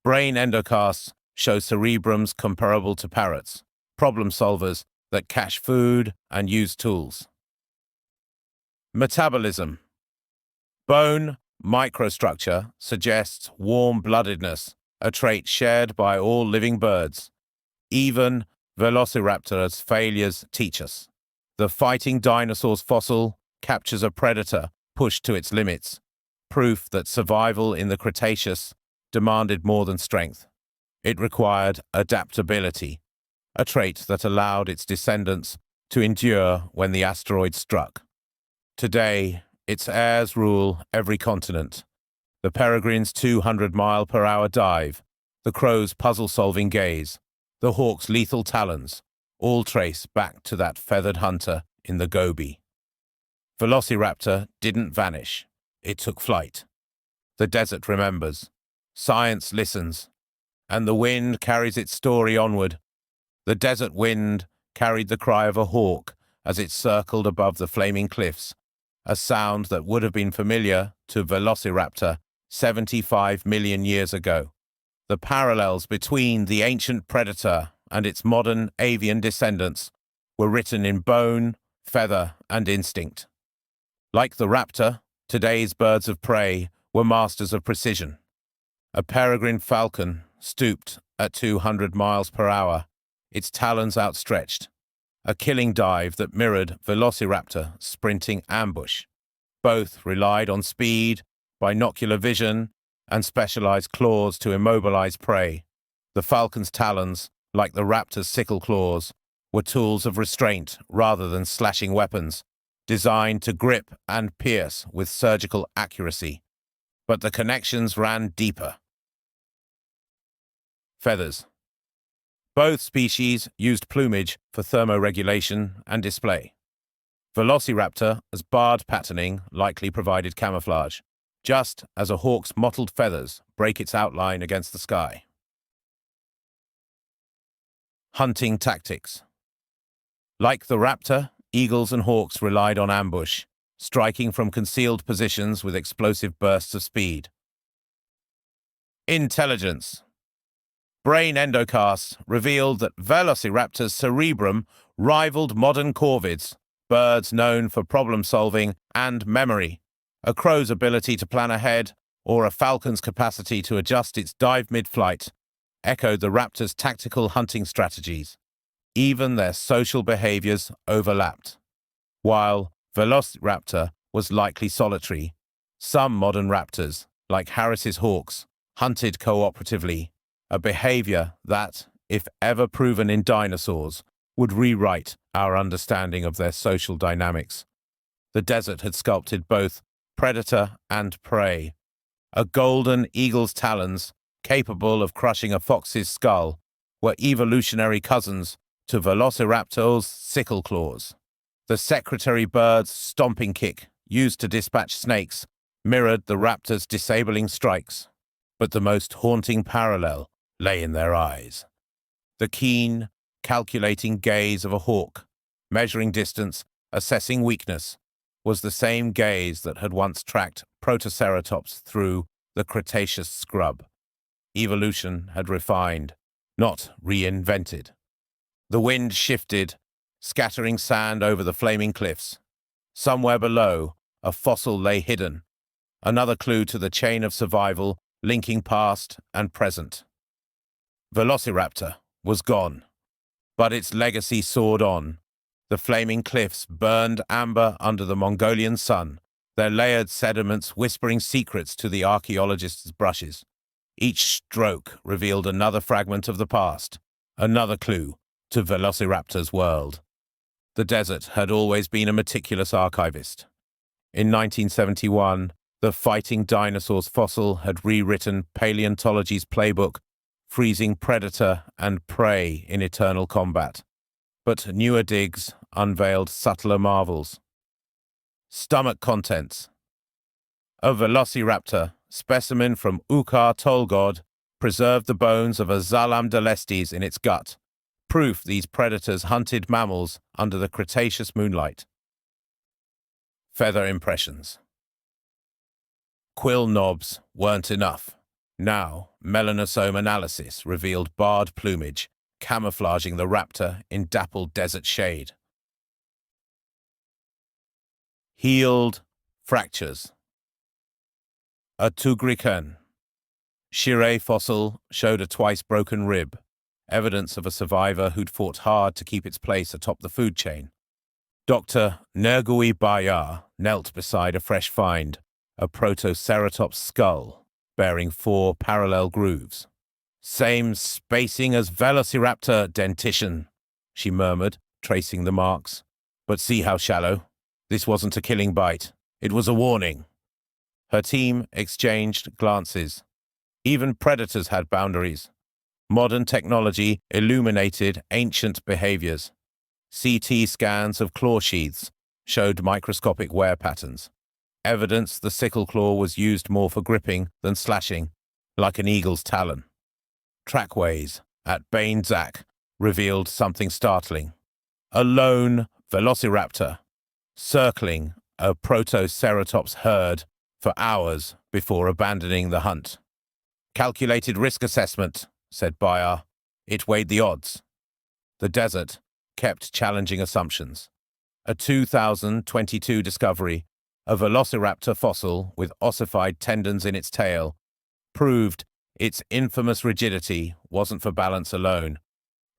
[SPEAKER 1] Brain endocasts show cerebrums comparable to parrots, problem solvers that cache food and use tools. Metabolism. Bone microstructure suggests warm-bloodedness, a trait shared by all living birds. Even Velociraptor's failures teach us. The fighting dinosaurs fossil captures a predator pushed to its limits, proof that survival in the Cretaceous demanded more than strength. It required adaptability, a trait that allowed its descendants to endure when the asteroid struck. Today, its heirs rule every continent. The peregrine's 200-mile-per-hour dive, the crow's puzzle-solving gaze, the hawk's lethal talons, all trace back to that feathered hunter in the Gobi. Velociraptor didn't vanish. It took flight. The desert remembers. Science listens. And the wind carries its story onward. The desert wind carried the cry of a hawk as it circled above the flaming cliffs, a sound that would have been familiar to Velociraptor 75 million years ago. The parallels between the ancient predator and its modern avian descendants were written in bone, feather, and instinct. Like the raptor, today's birds of prey were masters of precision. A peregrine falcon stooped at 200 miles per hour, its talons outstretched, a killing dive that mirrored Velociraptor sprinting ambush. Both relied on speed, binocular vision, and specialized claws to immobilize prey. The falcon's talons, like the raptor's sickle claws, were tools of restraint rather than slashing weapons, designed to grip and pierce with surgical accuracy. But the connections ran deeper. Feathers. Both species used plumage for thermoregulation and display. Velociraptor's barred patterning likely provided camouflage, just as a hawk's mottled feathers break its outline against the sky. Hunting tactics. Like the raptor, eagles and hawks relied on ambush, striking from concealed positions with explosive bursts of speed. Intelligence. Brain endocasts revealed that Velociraptor's cerebrum rivaled modern corvids, birds known for problem-solving and memory. A crow's ability to plan ahead, or a falcon's capacity to adjust its dive mid-flight, echoed the raptor's tactical hunting strategies. Even their social behaviors overlapped. While Velociraptor was likely solitary, some modern raptors, like Harris's hawks, hunted cooperatively, a behavior that, if ever proven in dinosaurs, would rewrite our understanding of their social dynamics. The desert had sculpted both predator and prey. A golden eagle's talons, capable of crushing a fox's skull, were evolutionary cousins to Velociraptor's sickle claws. The secretary bird's stomping kick, used to dispatch snakes, mirrored the raptor's disabling strikes. But the most haunting parallel lay in their eyes. The keen, calculating gaze of a hawk, measuring distance, assessing weakness, was the same gaze that had once tracked Protoceratops through the Cretaceous scrub. Evolution had refined, not reinvented. The wind shifted, scattering sand over the flaming cliffs. Somewhere below, a fossil lay hidden, another clue to the chain of survival linking past and present. Velociraptor was gone, but its legacy soared on. The flaming cliffs burned amber under the Mongolian sun, their layered sediments whispering secrets to the archaeologist's brushes. Each stroke revealed another fragment of the past, another clue to Velociraptor's world. The desert had always been a meticulous archivist. In 1971, the Fighting Dinosaurs fossil had rewritten paleontology's playbook, freezing predator and prey in eternal combat. But newer digs unveiled subtler marvels. Stomach contents. A Velociraptor specimen from Ucar Tolgod preserved the bones of a Zalamdalestes in its gut, proof these predators hunted mammals under the Cretaceous moonlight. Feather impressions. Quill knobs weren't enough. Now, melanosome analysis revealed barred plumage, camouflaging the raptor in dappled desert shade. Healed fractures. A Tugrican. Shiré fossil showed a twice-broken rib, evidence of a survivor who'd fought hard to keep its place atop the food chain. Dr. Nergui Bayar knelt beside a fresh find, a Protoceratops skull bearing 4 parallel grooves. Same spacing as Velociraptor, dentition, she murmured, tracing the marks. But see how shallow. This wasn't a killing bite. It was a warning. Her team exchanged glances. Even predators had boundaries. Modern technology illuminated ancient behaviors. CT scans of claw sheaths showed microscopic wear patterns. Evidence the sickle claw was used more for gripping than slashing, like an eagle's talon. Trackways at Bainzak revealed something startling. A lone Velociraptor circling a Protoceratops herd for hours before abandoning the hunt. Calculated risk assessment, said Bayar. It weighed the odds. The desert kept challenging assumptions. A 2022 discovery, a Velociraptor fossil with ossified tendons in its tail, proved its infamous rigidity wasn't for balance alone.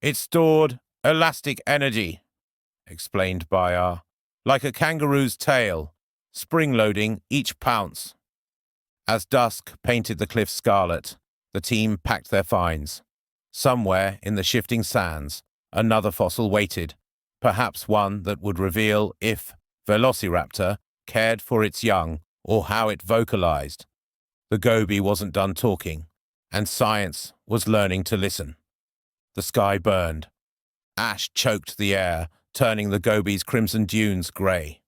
[SPEAKER 1] It stored elastic energy, explained Bayar, like a kangaroo's tail, spring-loading each pounce. As dusk painted the cliffs scarlet, the team packed their finds. Somewhere in the shifting sands, another fossil waited, perhaps one that would reveal if Velociraptor cared for its young or how it vocalized. The goby wasn't done talking, and science was learning to listen. The sky burned. Ash choked the air, turning the goby's crimson dunes grey.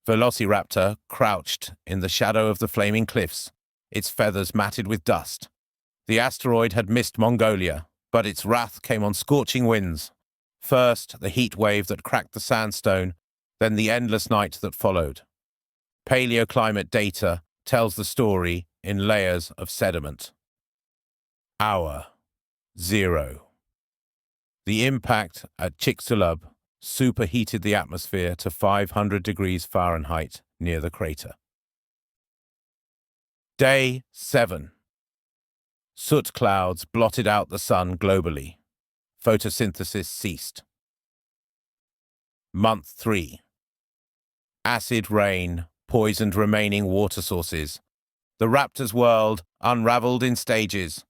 [SPEAKER 1] Velociraptor crouched in the shadow of the flaming cliffs, its feathers matted with dust. The asteroid had missed Mongolia, but its wrath came on scorching winds. First, the heat wave that cracked the sandstone, then the endless night that followed. Paleoclimate data tells the story in layers of sediment. Hour 0. The impact at Chicxulub superheated the atmosphere to 500 degrees Fahrenheit near the crater. Day 7. Soot clouds blotted out the sun globally. Photosynthesis ceased. Month 3. Acid rain poisoned remaining water sources. The raptor's world unraveled in stages.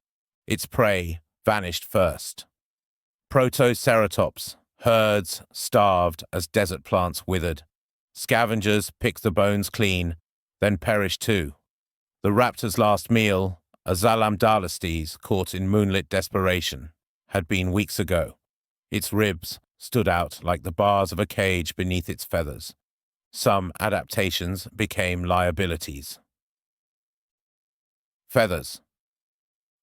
[SPEAKER 1] Its prey vanished first. Protoceratops, herds starved as desert plants withered. Scavengers picked the bones clean, then perished too. The raptor's last meal, a Zalamdalistes caught in moonlit desperation, had been weeks ago. Its ribs stood out like the bars of a cage beneath its feathers. Some adaptations became liabilities. Feathers.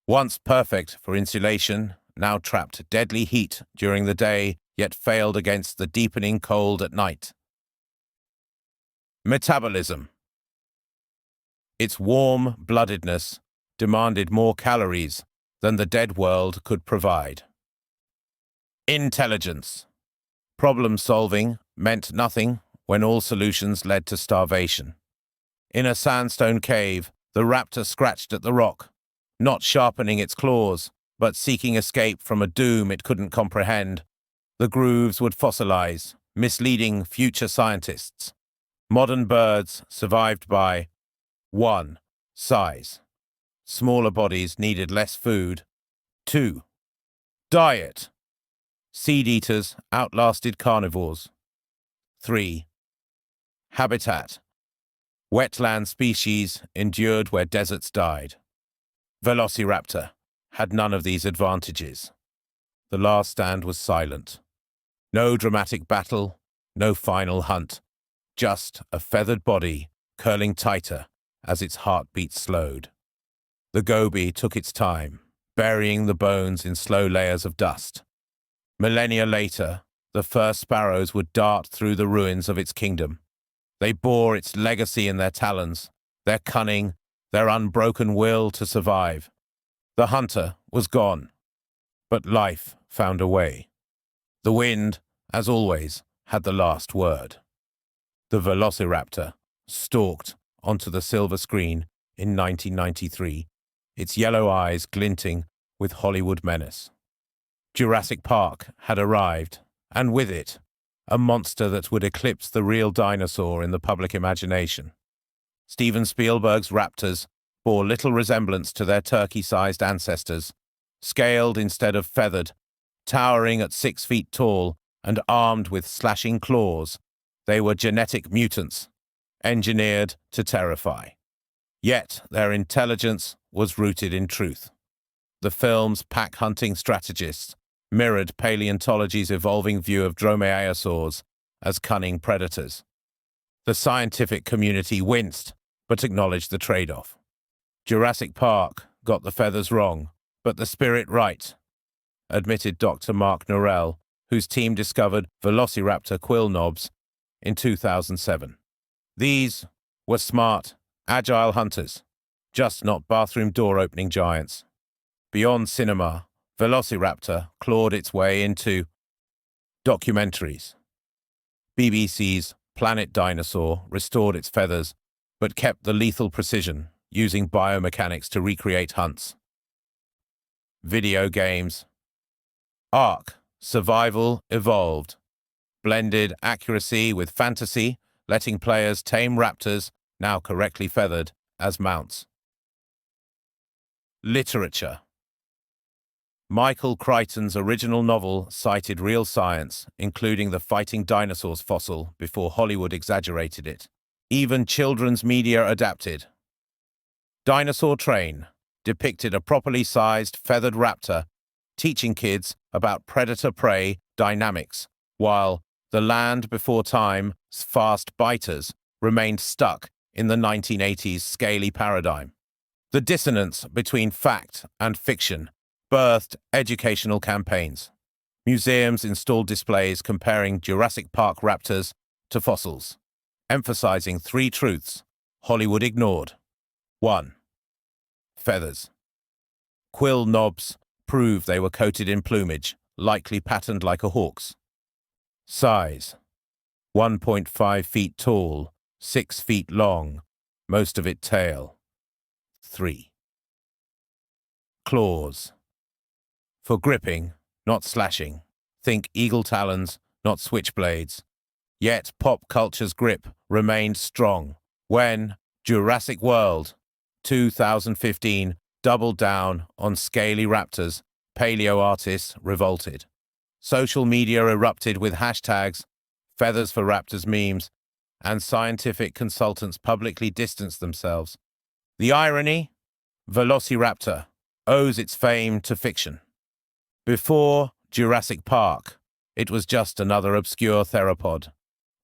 [SPEAKER 1] Once perfect for insulation, now trapped deadly heat during the day, yet failed against the deepening cold at night. Metabolism. Its warm-bloodedness demanded more calories than the dead world could provide. Intelligence. Problem-solving meant nothing when all solutions led to starvation. In a sandstone cave, the raptor scratched at the rock, not sharpening its claws, but seeking escape from a doom it couldn't comprehend. The grooves would fossilize, misleading future scientists. Modern birds survived by 1. Size. Smaller bodies needed less food. 2. Diet. Seed-eaters outlasted carnivores. 3. Habitat. Wetland species endured where deserts died. Velociraptor had none of these advantages. The last stand was silent. No dramatic battle, no final hunt. Just a feathered body curling tighter as its heartbeat slowed. The goby took its time, burying the bones in slow layers of dust. Millennia later, the first sparrows would dart through the ruins of its kingdom. They bore its legacy in their talons, their cunning, their unbroken will to survive. The hunter was gone, but life found a way. The wind, as always, had the last word. The Velociraptor stalked onto the silver screen in 1993, its yellow eyes glinting with Hollywood menace. Jurassic Park had arrived, and with it, a monster that would eclipse the real dinosaur in the public imagination. Steven Spielberg's raptors bore little resemblance to their turkey-sized ancestors, scaled instead of feathered, towering at 6 feet tall and armed with slashing claws. They were genetic mutants, engineered to terrify. Yet their intelligence was rooted in truth. The film's pack-hunting strategists mirrored paleontology's evolving view of dromaeosaurs as cunning predators. The scientific community winced, but acknowledged the trade-off. Jurassic Park got the feathers wrong, but the spirit right, admitted Dr. Mark Norell, whose team discovered Velociraptor quill knobs in 2007. These were smart, agile hunters, just not bathroom door-opening giants. Beyond cinema, Velociraptor clawed its way into documentaries. BBC's Planet Dinosaur restored its feathers, but kept the lethal precision, using biomechanics to recreate hunts. Video games. Ark: Survival Evolved blended accuracy with fantasy, letting players tame raptors, now correctly feathered, as mounts. Literature. Michael Crichton's original novel cited real science, including the fighting dinosaurs fossil, before Hollywood exaggerated it. Even children's media adapted. Dinosaur Train depicted a properly sized feathered raptor, teaching kids about predator-prey dynamics, while The Land Before Time's fast biters remained stuck in the 1980s scaly paradigm. The dissonance between fact and fiction birthed educational campaigns. Museums installed displays comparing Jurassic Park raptors to fossils, emphasizing 3 truths Hollywood ignored. 1. Feathers. Quill knobs prove they were coated in plumage, likely patterned like a hawk's. Size. 1.5 feet tall, 6 feet long, most of it tail. 3. Claws. For gripping, not slashing. Think eagle talons, not switchblades. Yet pop culture's grip remained strong when Jurassic World 2015 doubled down on scaly raptors. Paleo artists revolted. Social media erupted with hashtags, feathers for raptors memes, and scientific consultants publicly distanced themselves. The irony? Velociraptor owes its fame to fiction. Before Jurassic Park, it was just another obscure theropod.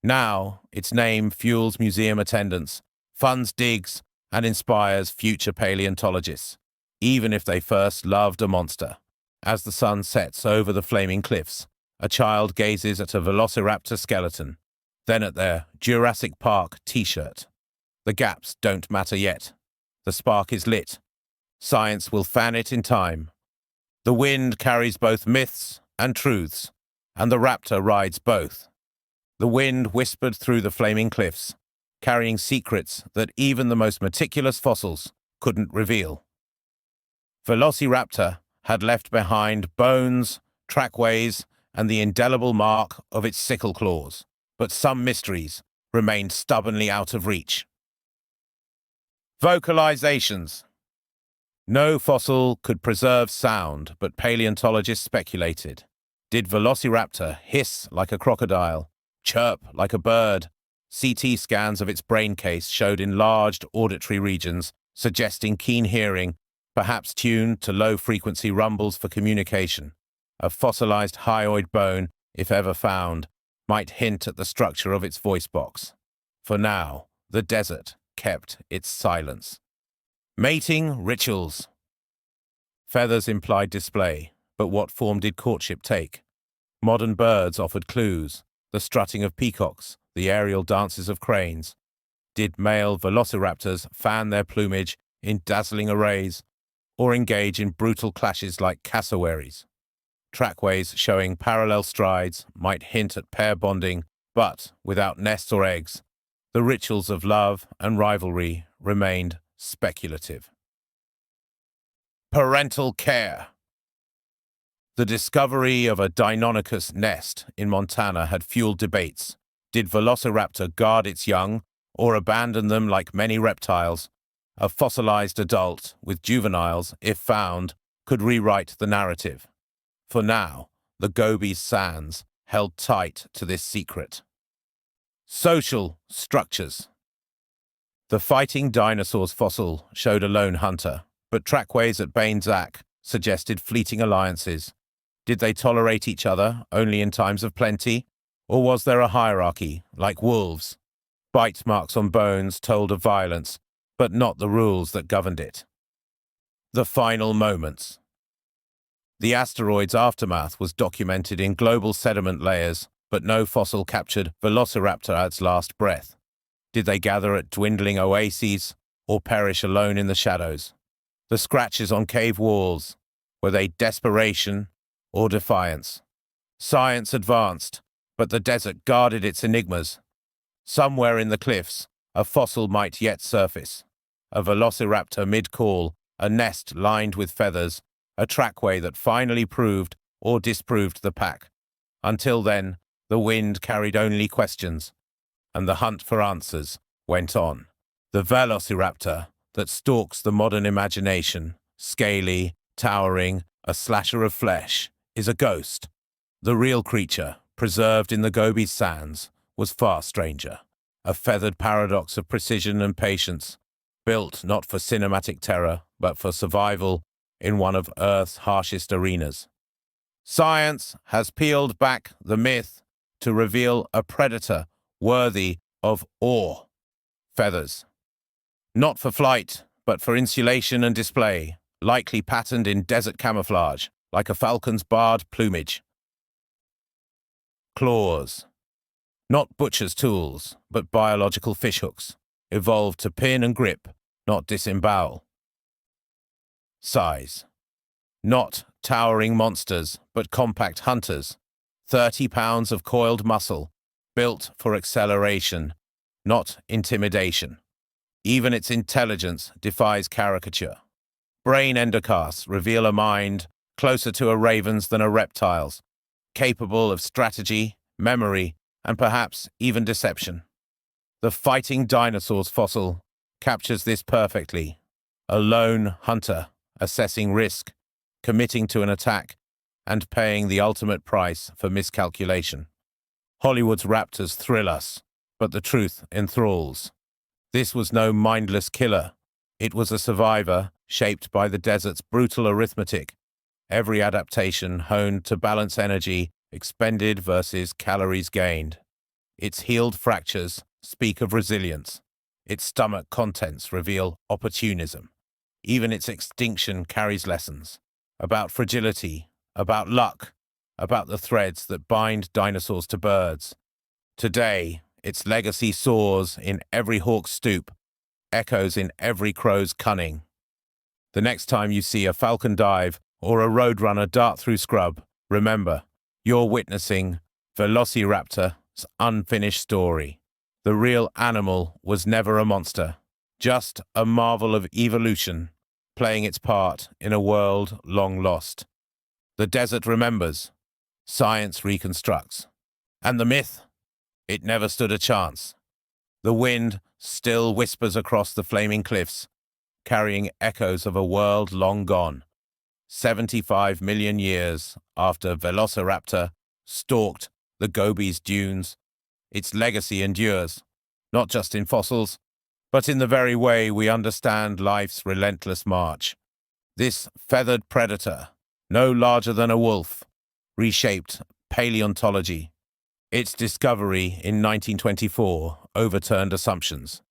[SPEAKER 1] Now, its name fuels museum attendance, funds digs, and inspires future paleontologists, even if they first loved a monster. As the sun sets over the flaming cliffs, a child gazes at a Velociraptor skeleton, then at their Jurassic Park t-shirt. The gaps don't matter yet. The spark is lit. Science will fan it in time. The wind carries both myths and truths, and the raptor rides both. The wind whispered through the flaming cliffs, carrying secrets that even the most meticulous fossils couldn't reveal. Velociraptor had left behind bones, trackways, and the indelible mark of its sickle claws, but some mysteries remained stubbornly out of reach. Vocalizations. No fossil could preserve sound, but paleontologists speculated. Did Velociraptor hiss like a crocodile, chirp like a bird? CT scans of its brain case showed enlarged auditory regions, suggesting keen hearing, perhaps tuned to low-frequency rumbles for communication. A fossilized hyoid bone, if ever found, might hint at the structure of its voice box. For now, the desert kept its silence. Mating rituals. Feathers implied display, but what form did courtship take? Modern birds offered clues, the strutting of peacocks, the aerial dances of cranes. Did male velociraptors fan their plumage in dazzling arrays, or engage in brutal clashes like cassowaries? Trackways showing parallel strides might hint at pair bonding, but without nests or eggs, the rituals of love and rivalry remained speculative. Parental care. The discovery of a Deinonychus nest in Montana had fueled debates. Did Velociraptor guard its young, or abandon them like many reptiles? A fossilized adult with juveniles, if found, could rewrite the narrative. For now, the Gobi sands held tight to this secret. Social structures. The fighting dinosaurs fossil showed a lone hunter, but trackways at Bainzak suggested fleeting alliances. Did they tolerate each other only in times of plenty, or was there a hierarchy, like wolves? Bite marks on bones told of violence, but not the rules that governed it. The final moments. The asteroid's aftermath was documented in global sediment layers, but no fossil captured Velociraptor at its last breath. Did they gather at dwindling oases, or perish alone in the shadows? The scratches on cave walls, were they desperation or defiance? Science advanced, but the desert guarded its enigmas. Somewhere in the cliffs, a fossil might yet surface. A Velociraptor mid-call, a nest lined with feathers, a trackway that finally proved or disproved the pack. Until then, the wind carried only questions, and the hunt for answers went on. The Velociraptor that stalks the modern imagination, scaly, towering, a slasher of flesh, is a ghost. The real creature, preserved in the Gobi sands, was far stranger. A feathered paradox of precision and patience, built not for cinematic terror, but for survival in one of Earth's harshest arenas. Science has peeled back the myth to reveal a predator worthy of awe. Feathers. Not for flight, but for insulation and display, likely patterned in desert camouflage, like a falcon's barred plumage. Claws. Not butcher's tools, but biological fishhooks, evolved to pin and grip, not disembowel. Size. Not towering monsters, but compact hunters, 30 pounds of coiled muscle, built for acceleration, not intimidation. Even its intelligence defies caricature. Brain endocasts reveal a mind closer to a raven's than a reptile's, capable of strategy, memory, and perhaps even deception. The fighting dinosaurs fossil captures this perfectly. A lone hunter, assessing risk, committing to an attack, and paying the ultimate price for miscalculation. Hollywood's raptors thrill us, but the truth enthralls. This was no mindless killer. It was a survivor shaped by the desert's brutal arithmetic. Every adaptation honed to balance energy expended versus calories gained. Its healed fractures speak of resilience. Its stomach contents reveal opportunism. Even its extinction carries lessons about fragility, about luck, about the threads that bind dinosaurs to birds. Today, its legacy soars in every hawk's stoop, echoes in every crow's cunning. The next time you see a falcon dive or a roadrunner dart through scrub, remember, you're witnessing Velociraptor's unfinished story. The real animal was never a monster, just a marvel of evolution, playing its part in a world long lost. The desert remembers, science reconstructs. And the myth? It never stood a chance. The wind still whispers across the flaming cliffs, carrying echoes of a world long gone. 75 million years after Velociraptor stalked the Gobi's dunes, its legacy endures, not just in fossils, but in the very way we understand life's relentless march. This feathered predator, no larger than a wolf, reshaped paleontology. Its discovery in 1924 overturned assumptions.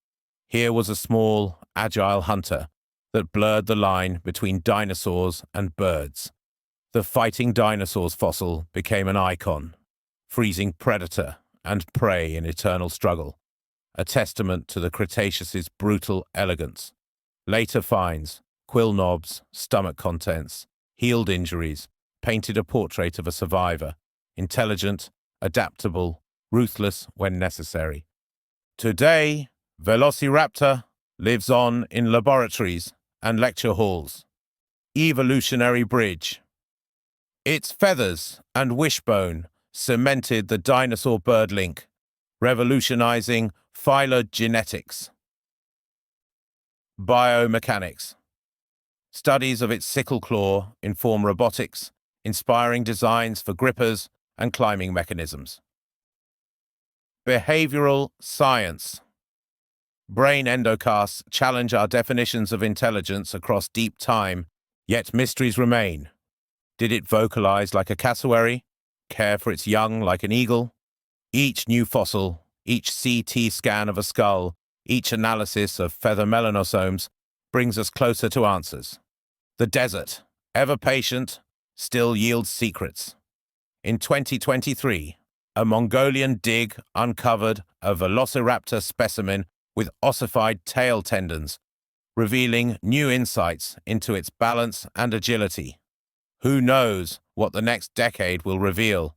[SPEAKER 1] Here was a small, agile hunter that blurred the line between dinosaurs and birds. The fighting dinosaurs fossil became an icon, freezing predator and prey in eternal struggle, a testament to the Cretaceous's brutal elegance. Later finds, quill knobs, stomach contents, healed injuries, painted a portrait of a survivor, intelligent, adaptable, ruthless when necessary. Today, Velociraptor lives on in laboratories and lecture halls. Evolutionary bridge. Its feathers and wishbone cemented the dinosaur-bird link, revolutionizing phylogenetics. Biomechanics. Studies of its sickle claw inform robotics, inspiring designs for grippers and climbing mechanisms. Behavioral science. Brain endocasts challenge our definitions of intelligence across deep time, yet mysteries remain. Did it vocalize like a cassowary, care for its young like an eagle? Each new fossil, each CT scan of a skull, each analysis of feather melanosomes brings us closer to answers. The desert, ever patient, still yields secrets. In 2023, a Mongolian dig uncovered a Velociraptor specimen with ossified tail tendons, revealing new insights into its balance and agility. Who knows what the next decade will reveal?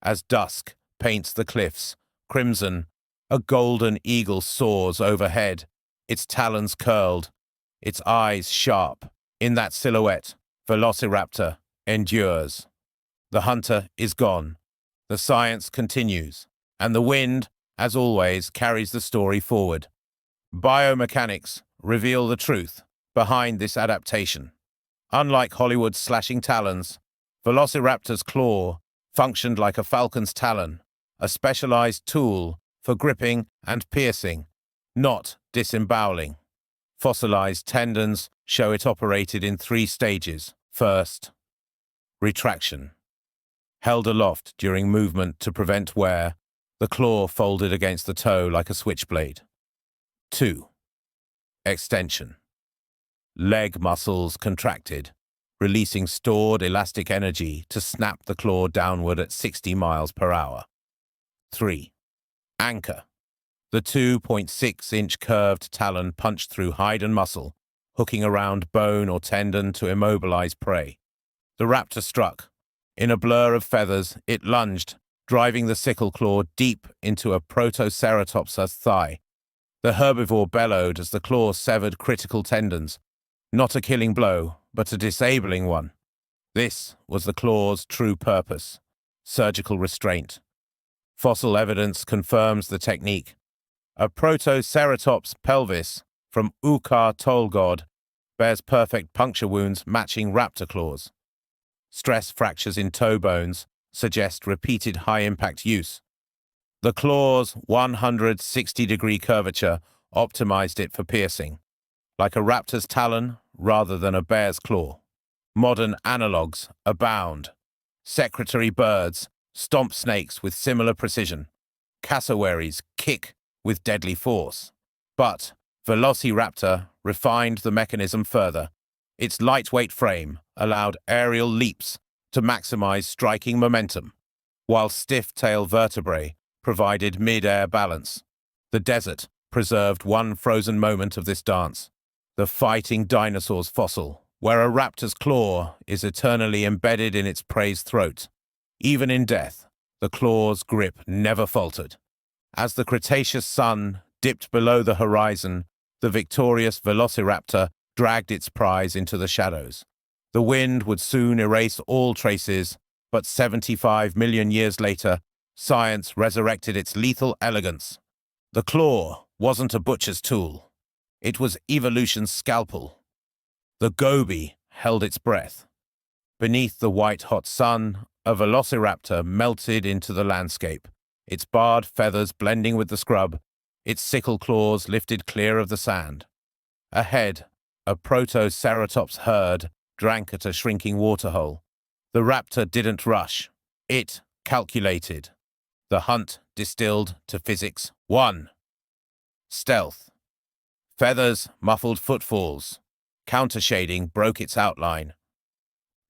[SPEAKER 1] As dusk paints the cliffs crimson, a golden eagle soars overhead, its talons curled, its eyes sharp. In that silhouette, Velociraptor endures. The hunter is gone. The science continues, and the wind, as always, carries the story forward. Biomechanics reveal the truth behind this adaptation. Unlike Hollywood's slashing talons, Velociraptor's claw functioned like a falcon's talon, a specialized tool for gripping and piercing, not disemboweling. Fossilized tendons show it operated in 3 stages. First, retraction. Held aloft during movement to prevent wear, the claw folded against the toe like a switchblade. 2. Extension. Leg muscles contracted, releasing stored elastic energy to snap the claw downward at 60 miles per hour. 3. Anchor. The 2.6-inch curved talon punched through hide and muscle, hooking around bone or tendon to immobilize prey. The raptor struck. In a blur of feathers, it lunged, driving the sickle claw deep into a Protoceratops's thigh. The herbivore bellowed as the claw severed critical tendons. Not a killing blow, but a disabling one. This was the claw's true purpose: surgical restraint. Fossil evidence confirms the technique. A Protoceratops pelvis from Uqar Tolgod bears perfect puncture wounds matching raptor claws. Stress fractures in toe bones suggest repeated high-impact use. The claw's 160-degree curvature optimized it for piercing, like a raptor's talon rather than a bear's claw. Modern analogues abound. Secretary birds stomp snakes with similar precision. Cassowaries kick with deadly force. But Velociraptor refined the mechanism further. Its lightweight frame allowed aerial leaps to maximize striking momentum, while stiff tail vertebrae provided mid-air balance. The desert preserved one frozen moment of this dance: the fighting dinosaurs fossil, where a raptor's claw is eternally embedded in its prey's throat. Even in death, the claw's grip never faltered. As the Cretaceous sun dipped below the horizon, the victorious Velociraptor dragged its prize into the shadows. The wind would soon erase all traces, but 75 million years later, science resurrected its lethal elegance. The claw wasn't a butcher's tool. It was evolution's scalpel. The goby held its breath. Beneath the white-hot sun, a Velociraptor melted into the landscape, its barred feathers blending with the scrub, its sickle claws lifted clear of the sand. Ahead, a Protoceratops herd drank at a shrinking waterhole. The raptor didn't rush. It calculated. The hunt distilled to physics. 1. Stealth. Feathers muffled footfalls. Countershading broke its outline.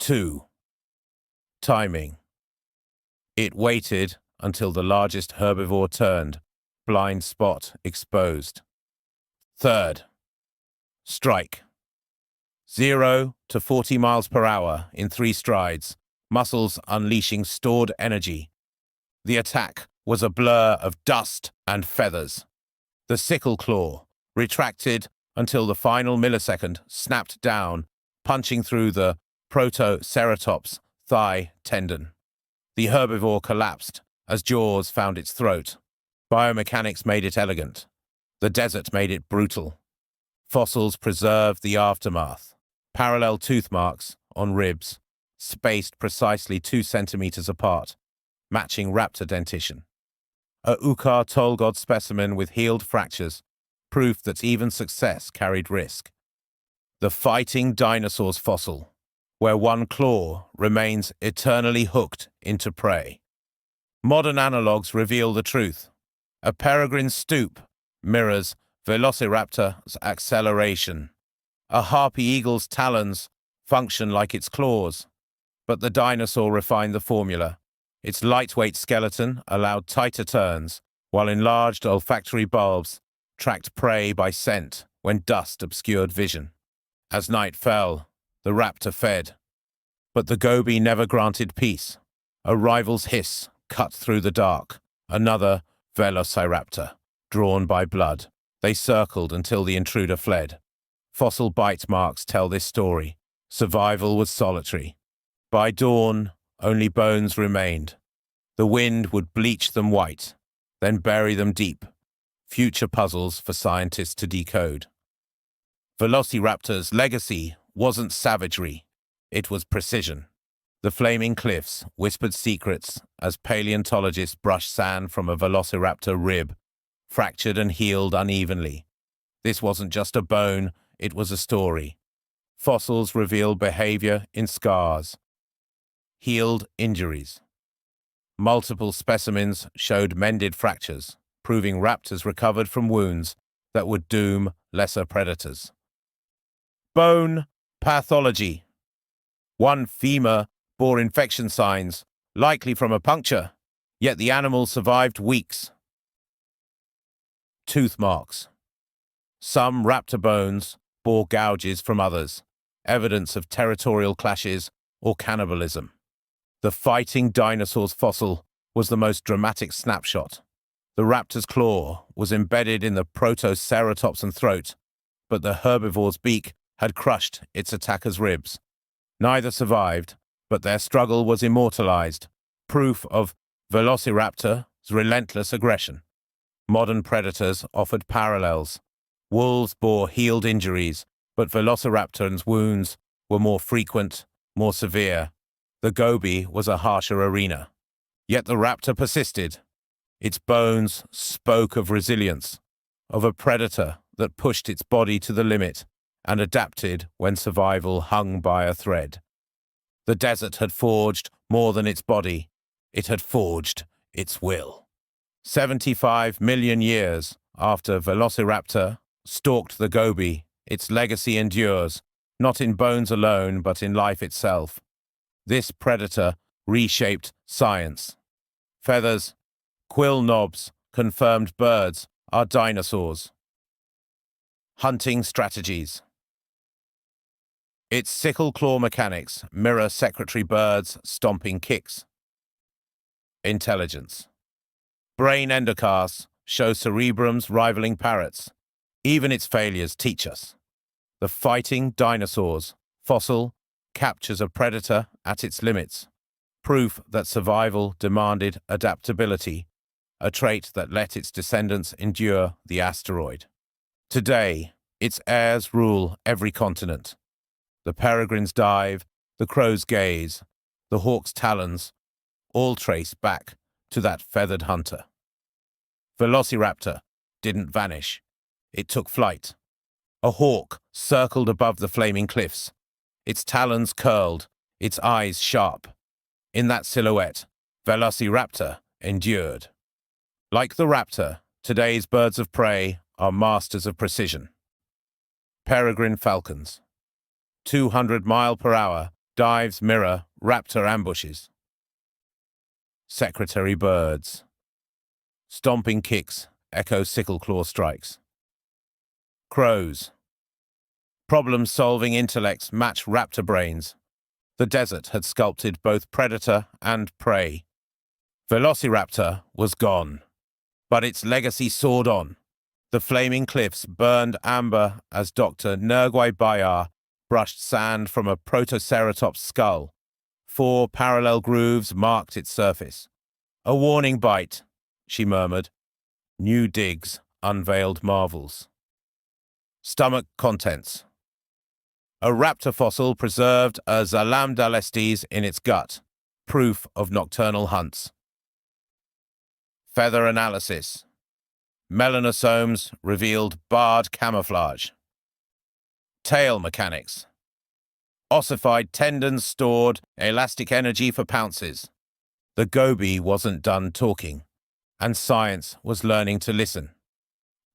[SPEAKER 1] 2. Timing. It waited until the largest herbivore turned, blind spot exposed. 3rd. Strike. 0 to 40 miles per hour in 3 strides, muscles unleashing stored energy. The attack was a blur of dust and feathers. The sickle claw retracted until the final millisecond snapped down, punching through the Protoceratops thigh tendon. The herbivore collapsed as jaws found its throat. Biomechanics made it elegant. The desert made it brutal. Fossils preserved the aftermath. Parallel tooth marks on ribs, spaced precisely 2 centimeters apart, matching raptor dentition. A Ukar Tolgod specimen with healed fractures, proof that even success carried risk. The fighting dinosaurs fossil, where one claw remains eternally hooked into prey. Modern analogues reveal the truth. A peregrine stoop mirrors Velociraptor's acceleration. A harpy eagle's talons function like its claws, but the dinosaur refined the formula. Its lightweight skeleton allowed tighter turns, while enlarged olfactory bulbs tracked prey by scent when dust obscured vision. As night fell, the raptor fed. But the goby never granted peace. A rival's hiss cut through the dark. Another Velociraptor, drawn by blood. They circled until the intruder fled. Fossil bite marks tell this story. Survival was solitary. By dawn, only bones remained. The wind would bleach them white, then bury them deep. Future puzzles for scientists to decode. Velociraptor's legacy wasn't savagery, it was precision. The flaming cliffs whispered secrets as paleontologists brushed sand from a Velociraptor rib, fractured and healed unevenly. This wasn't just a bone, it was a story. Fossils reveal behavior in scars. Healed injuries. Multiple specimens showed mended fractures, proving raptors recovered from wounds that would doom lesser predators. Bone pathology. One femur bore infection signs, likely from a puncture, yet the animal survived weeks. Tooth marks. Some raptor bones bore gouges from others, evidence of territorial clashes or cannibalism. The fighting dinosaurs fossil was the most dramatic snapshot. The raptor's claw was embedded in the protoceratops's throat, but the herbivore's beak had crushed its attacker's ribs. Neither survived, but their struggle was immortalized, proof of Velociraptor's relentless aggression. Modern predators offered parallels. Wolves bore healed injuries, but Velociraptor's wounds were more frequent, more severe. The goby was a harsher arena. Yet the raptor persisted. Its bones spoke of resilience, of a predator that pushed its body to the limit and adapted when survival hung by a thread. The desert had forged more than its body. It had forged its will. 75 million years after Velociraptor stalked the goby, its legacy endures, not in bones alone, but in life itself. This predator reshaped science. Feathers, quill knobs, confirmed birds are dinosaurs. Hunting strategies. Its sickle claw mechanics mirror secretary birds' stomping kicks. Intelligence. Brain endocasts show cerebrums rivaling parrots. Even its failures teach us. The fighting dinosaurs fossil captures a predator at its limits, proof that survival demanded adaptability, a trait that let its descendants endure the asteroid. Today, its heirs rule every continent. The peregrine's dive, the crow's gaze, the hawk's talons, all trace back to that feathered hunter. Velociraptor didn't vanish. It took flight. A hawk circled above the flaming cliffs, its talons curled, its eyes sharp. In that silhouette, Velociraptor endured. Like the raptor, today's birds of prey are masters of precision. Peregrine falcons. 200-mile-per-hour dives mirror raptor ambushes. Secretary birds. Stomping kicks echo sickle claw strikes. Crows. Problem-solving intellects match raptor brains. The desert had sculpted both predator and prey. Velociraptor was gone, but its legacy soared on. The flaming cliffs burned amber as Dr. Nerguai Bayar brushed sand from a protoceratops skull. 4 parallel grooves marked its surface. A warning bite, she murmured. New digs unveiled marvels. Stomach contents. A raptor fossil preserved a Zalamdalestes in its gut, proof of nocturnal hunts. Feather analysis. Melanosomes revealed barred camouflage. Tail mechanics. Ossified tendons stored elastic energy for pounces. The goby wasn't done talking, and science was learning to listen.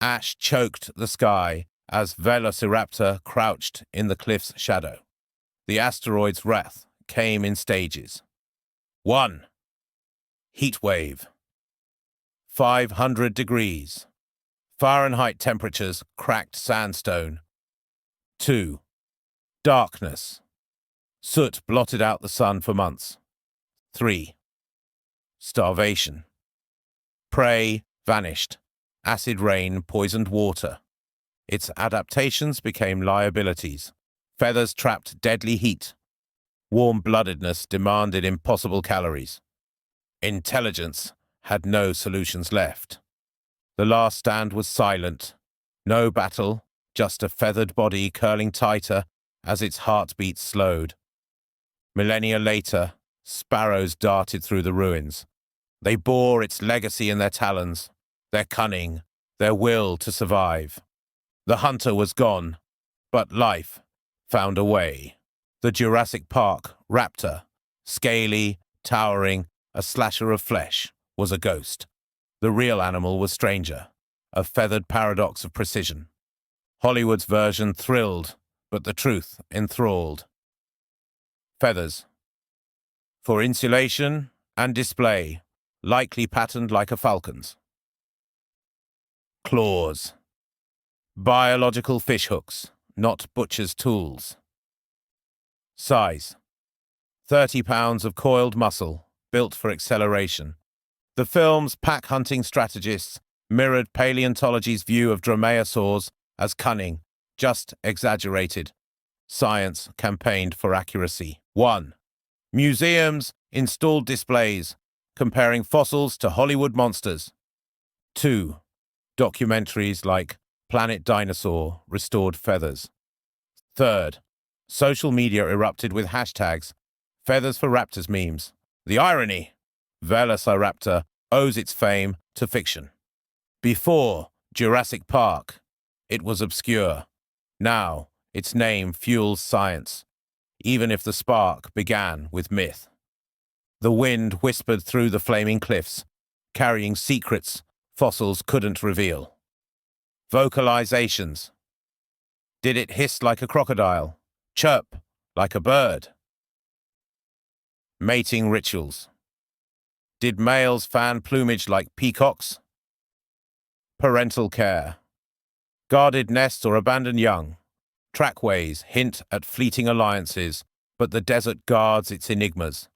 [SPEAKER 1] Ash choked the sky as Velociraptor crouched in the cliff's shadow. The asteroid's wrath came in stages. 1. Heat wave. 500 degrees. Fahrenheit temperatures cracked sandstone. 2. Darkness. Soot blotted out the sun for months. 3. Starvation. Prey vanished. Acid rain poisoned water. Its adaptations became liabilities. Feathers trapped deadly heat. Warm-bloodedness demanded impossible calories. Intelligence had no solutions left. The last stand was silent. No battle, just a feathered body curling tighter as its heartbeat slowed. Millennia later, sparrows darted through the ruins. They bore its legacy in their talons, their cunning, their will to survive. The hunter was gone, but life found a way. The Jurassic Park raptor, scaly, towering, a slasher of flesh, was a ghost. The real animal was stranger, a feathered paradox of precision. Hollywood's version thrilled, but the truth enthralled. Feathers. For insulation and display, likely patterned like a falcon's. Claws. Biological fishhooks, not butcher's tools. Size. 30 pounds of coiled muscle, built for acceleration. The film's pack-hunting strategists mirrored paleontology's view of dromaeosaurs as cunning, just exaggerated. Science campaigned for accuracy. 1. Museums installed displays, comparing fossils to Hollywood monsters. 2. Documentaries like Planet Dinosaur restored feathers. 3. Social media erupted with hashtags, Feathers for Raptors memes. The irony! Velociraptor owes its fame to fiction. Before Jurassic Park, it was obscure. Now, its name fuels science, even if the spark began with myth. The wind whispered through the flaming cliffs, carrying secrets fossils couldn't reveal. Vocalizations. Did it hiss like a crocodile? Chirp like a bird? Mating rituals. Did males fan plumage like peacocks? Parental care. Guarded nests or abandoned young. Trackways hint at fleeting alliances, but the desert guards its enigmas.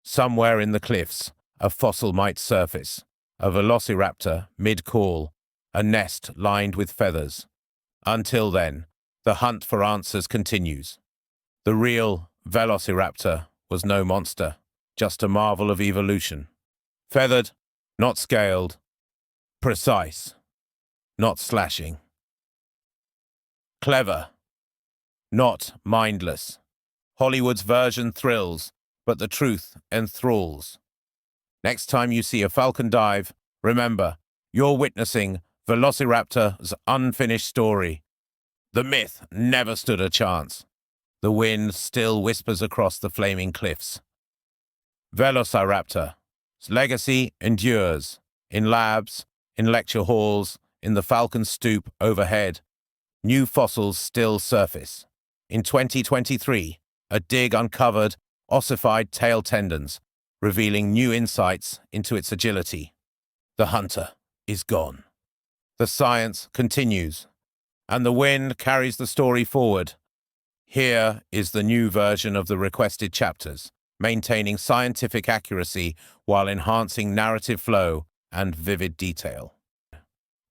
[SPEAKER 1] Somewhere in the cliffs, a fossil might surface. A velociraptor mid-call, a nest lined with feathers. Until then, the hunt for answers continues. The real Velociraptor was no monster, just a marvel of evolution. Feathered, not scaled. Precise, not slashing. Clever, not mindless. Hollywood's version thrills, but the truth enthralls. Next time you see a falcon dive, remember, you're witnessing Velociraptor's unfinished story. The myth never stood a chance. The wind still whispers across the flaming cliffs. Velociraptor's legacy endures, in labs, in lecture halls, in the falcon stoop overhead. New fossils still surface. In 2023, a dig uncovered ossified tail tendons, revealing new insights into its agility. The hunter is gone. The science continues, and the wind carries the story forward. Here is the new version of the requested chapters, maintaining scientific accuracy while enhancing narrative flow and vivid detail.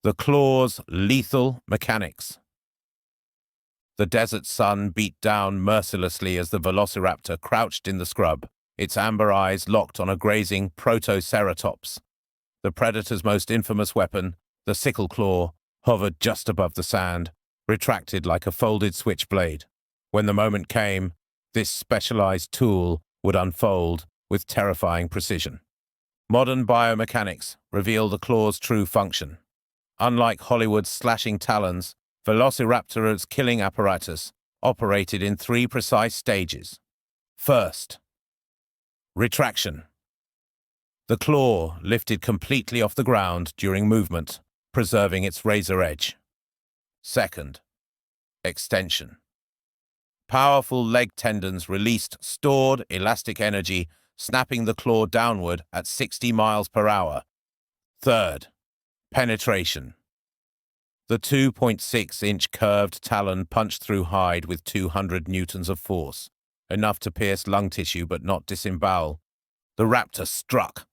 [SPEAKER 1] The claw's lethal mechanics. The desert sun beat down mercilessly as the Velociraptor crouched in the scrub, its amber eyes locked on a grazing protoceratops. The predator's most infamous weapon, the sickle claw, hovered just above the sand, retracted like a folded switchblade. When the moment came, this specialized tool would unfold with terrifying precision. Modern biomechanics reveal the claw's true function. Unlike Hollywood's slashing talons, Velociraptor's killing apparatus operated in 3 precise stages. First, retraction. The claw lifted completely off the ground during movement, preserving its razor edge. Second, extension. Powerful leg tendons released stored elastic energy, snapping the claw downward at 60 miles per hour. Third, penetration. The 2.6-inch curved talon punched through hide with 200 newtons of force, enough to pierce lung tissue but not disembowel. The raptor struck.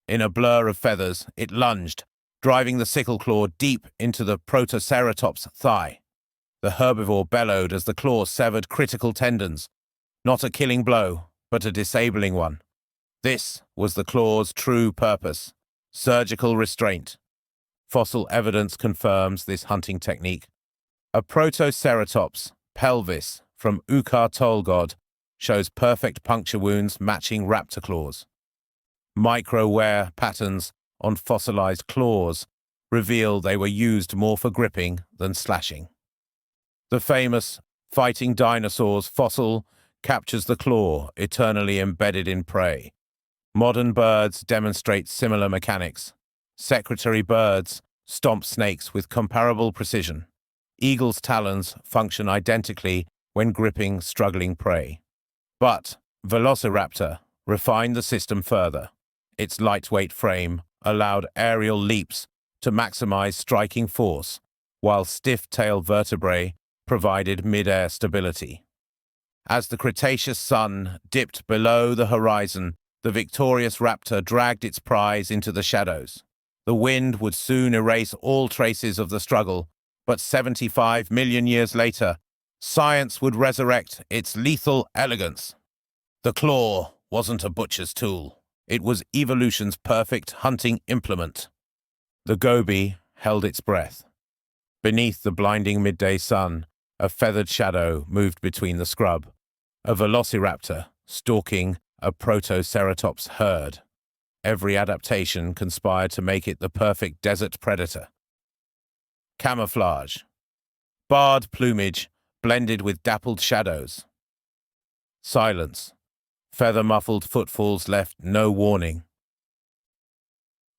[SPEAKER 1] In a blur of feathers, it lunged, driving the sickle claw deep into the Protoceratops' thigh. The herbivore bellowed as the claw severed critical tendons. Not a killing blow, but a disabling one. This was the claw's true purpose: surgical restraint. Fossil evidence confirms this hunting technique. A Protoceratops pelvis from Uqar-Tolgod shows perfect puncture wounds matching raptor claws. Micro-wear patterns on fossilized claws reveal they were used more for gripping than slashing. The famous Fighting Dinosaurs fossil captures the claw eternally embedded in prey. Modern birds demonstrate similar mechanics. Secretary birds stomp snakes with comparable precision. Eagles' talons function identically when gripping struggling prey. But Velociraptor refined the system further. Its lightweight frame allowed aerial leaps to maximize striking force, while stiff-tailed vertebrae provided mid-air stability. As the Cretaceous sun dipped below the horizon, the victorious raptor dragged its prize into the shadows. The wind would soon erase all traces of the struggle, but 75 million years later, science would resurrect its lethal elegance. The claw wasn't a butcher's tool. It was evolution's perfect hunting implement. The goby held its breath. Beneath the blinding midday sun, a feathered shadow moved between the scrub. A velociraptor stalking a Protoceratops herd. Every adaptation conspired to make it the perfect desert predator. Camouflage. Barred plumage blended with dappled shadows. Silence. Feather-muffled footfalls left no warning.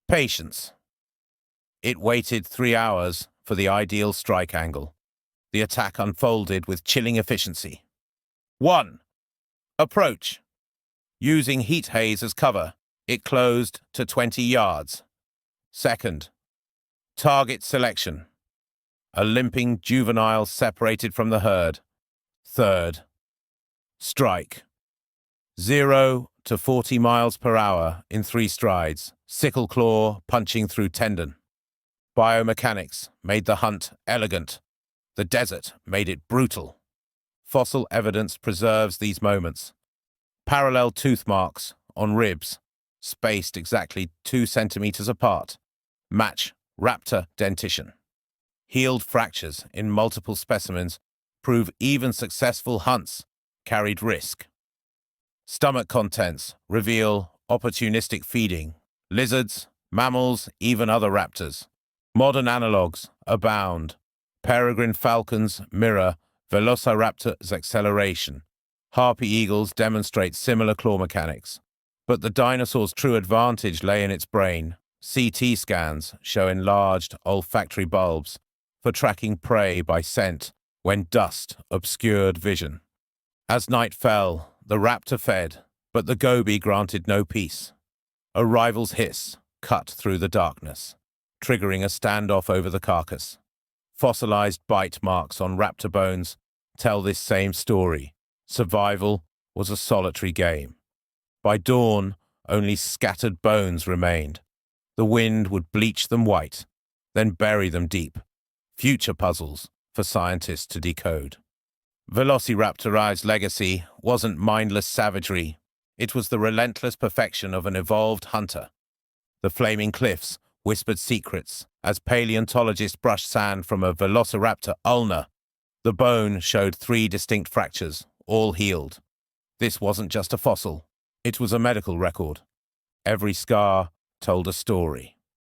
[SPEAKER 1] Patience. It waited 3 hours for the ideal strike angle. The attack unfolded with chilling efficiency. 1. Approach. Using heat haze as cover, it closed to 20 yards. Second. Target selection. A limping juvenile separated from the herd. Third. Strike. 0 to 40 miles per hour in 3 strides, sickle claw punching through tendon. Biomechanics made the hunt elegant. The desert made it brutal. Fossil evidence preserves these moments. Parallel tooth marks on ribs, spaced exactly 2 centimeters apart, match raptor dentition. Healed fractures in multiple specimens prove even successful hunts carried risk. Stomach contents reveal opportunistic feeding. Lizards, mammals, even other raptors. Modern analogues abound. Peregrine falcons mirror Velociraptor's acceleration. Harpy eagles demonstrate similar claw mechanics. But the dinosaur's true advantage lay in its brain. CT scans show enlarged olfactory bulbs for tracking prey by scent when dust obscured vision. As night fell, the raptor fed, but the goby granted no peace. A rival's hiss cut through the darkness, triggering a standoff over the carcass. Fossilized bite marks on raptor bones tell this same story. Survival was a solitary game. By dawn, only scattered bones remained. The wind would bleach them white, then bury them deep. Future puzzles for scientists to decode. Velociraptor's legacy wasn't mindless savagery. It was the relentless perfection of an evolved hunter. The flaming cliffs whispered secrets as paleontologists brushed sand from a Velociraptor ulna. The bone showed 3 distinct fractures, all healed. This wasn't just a fossil. It was a medical record. Every scar told a story.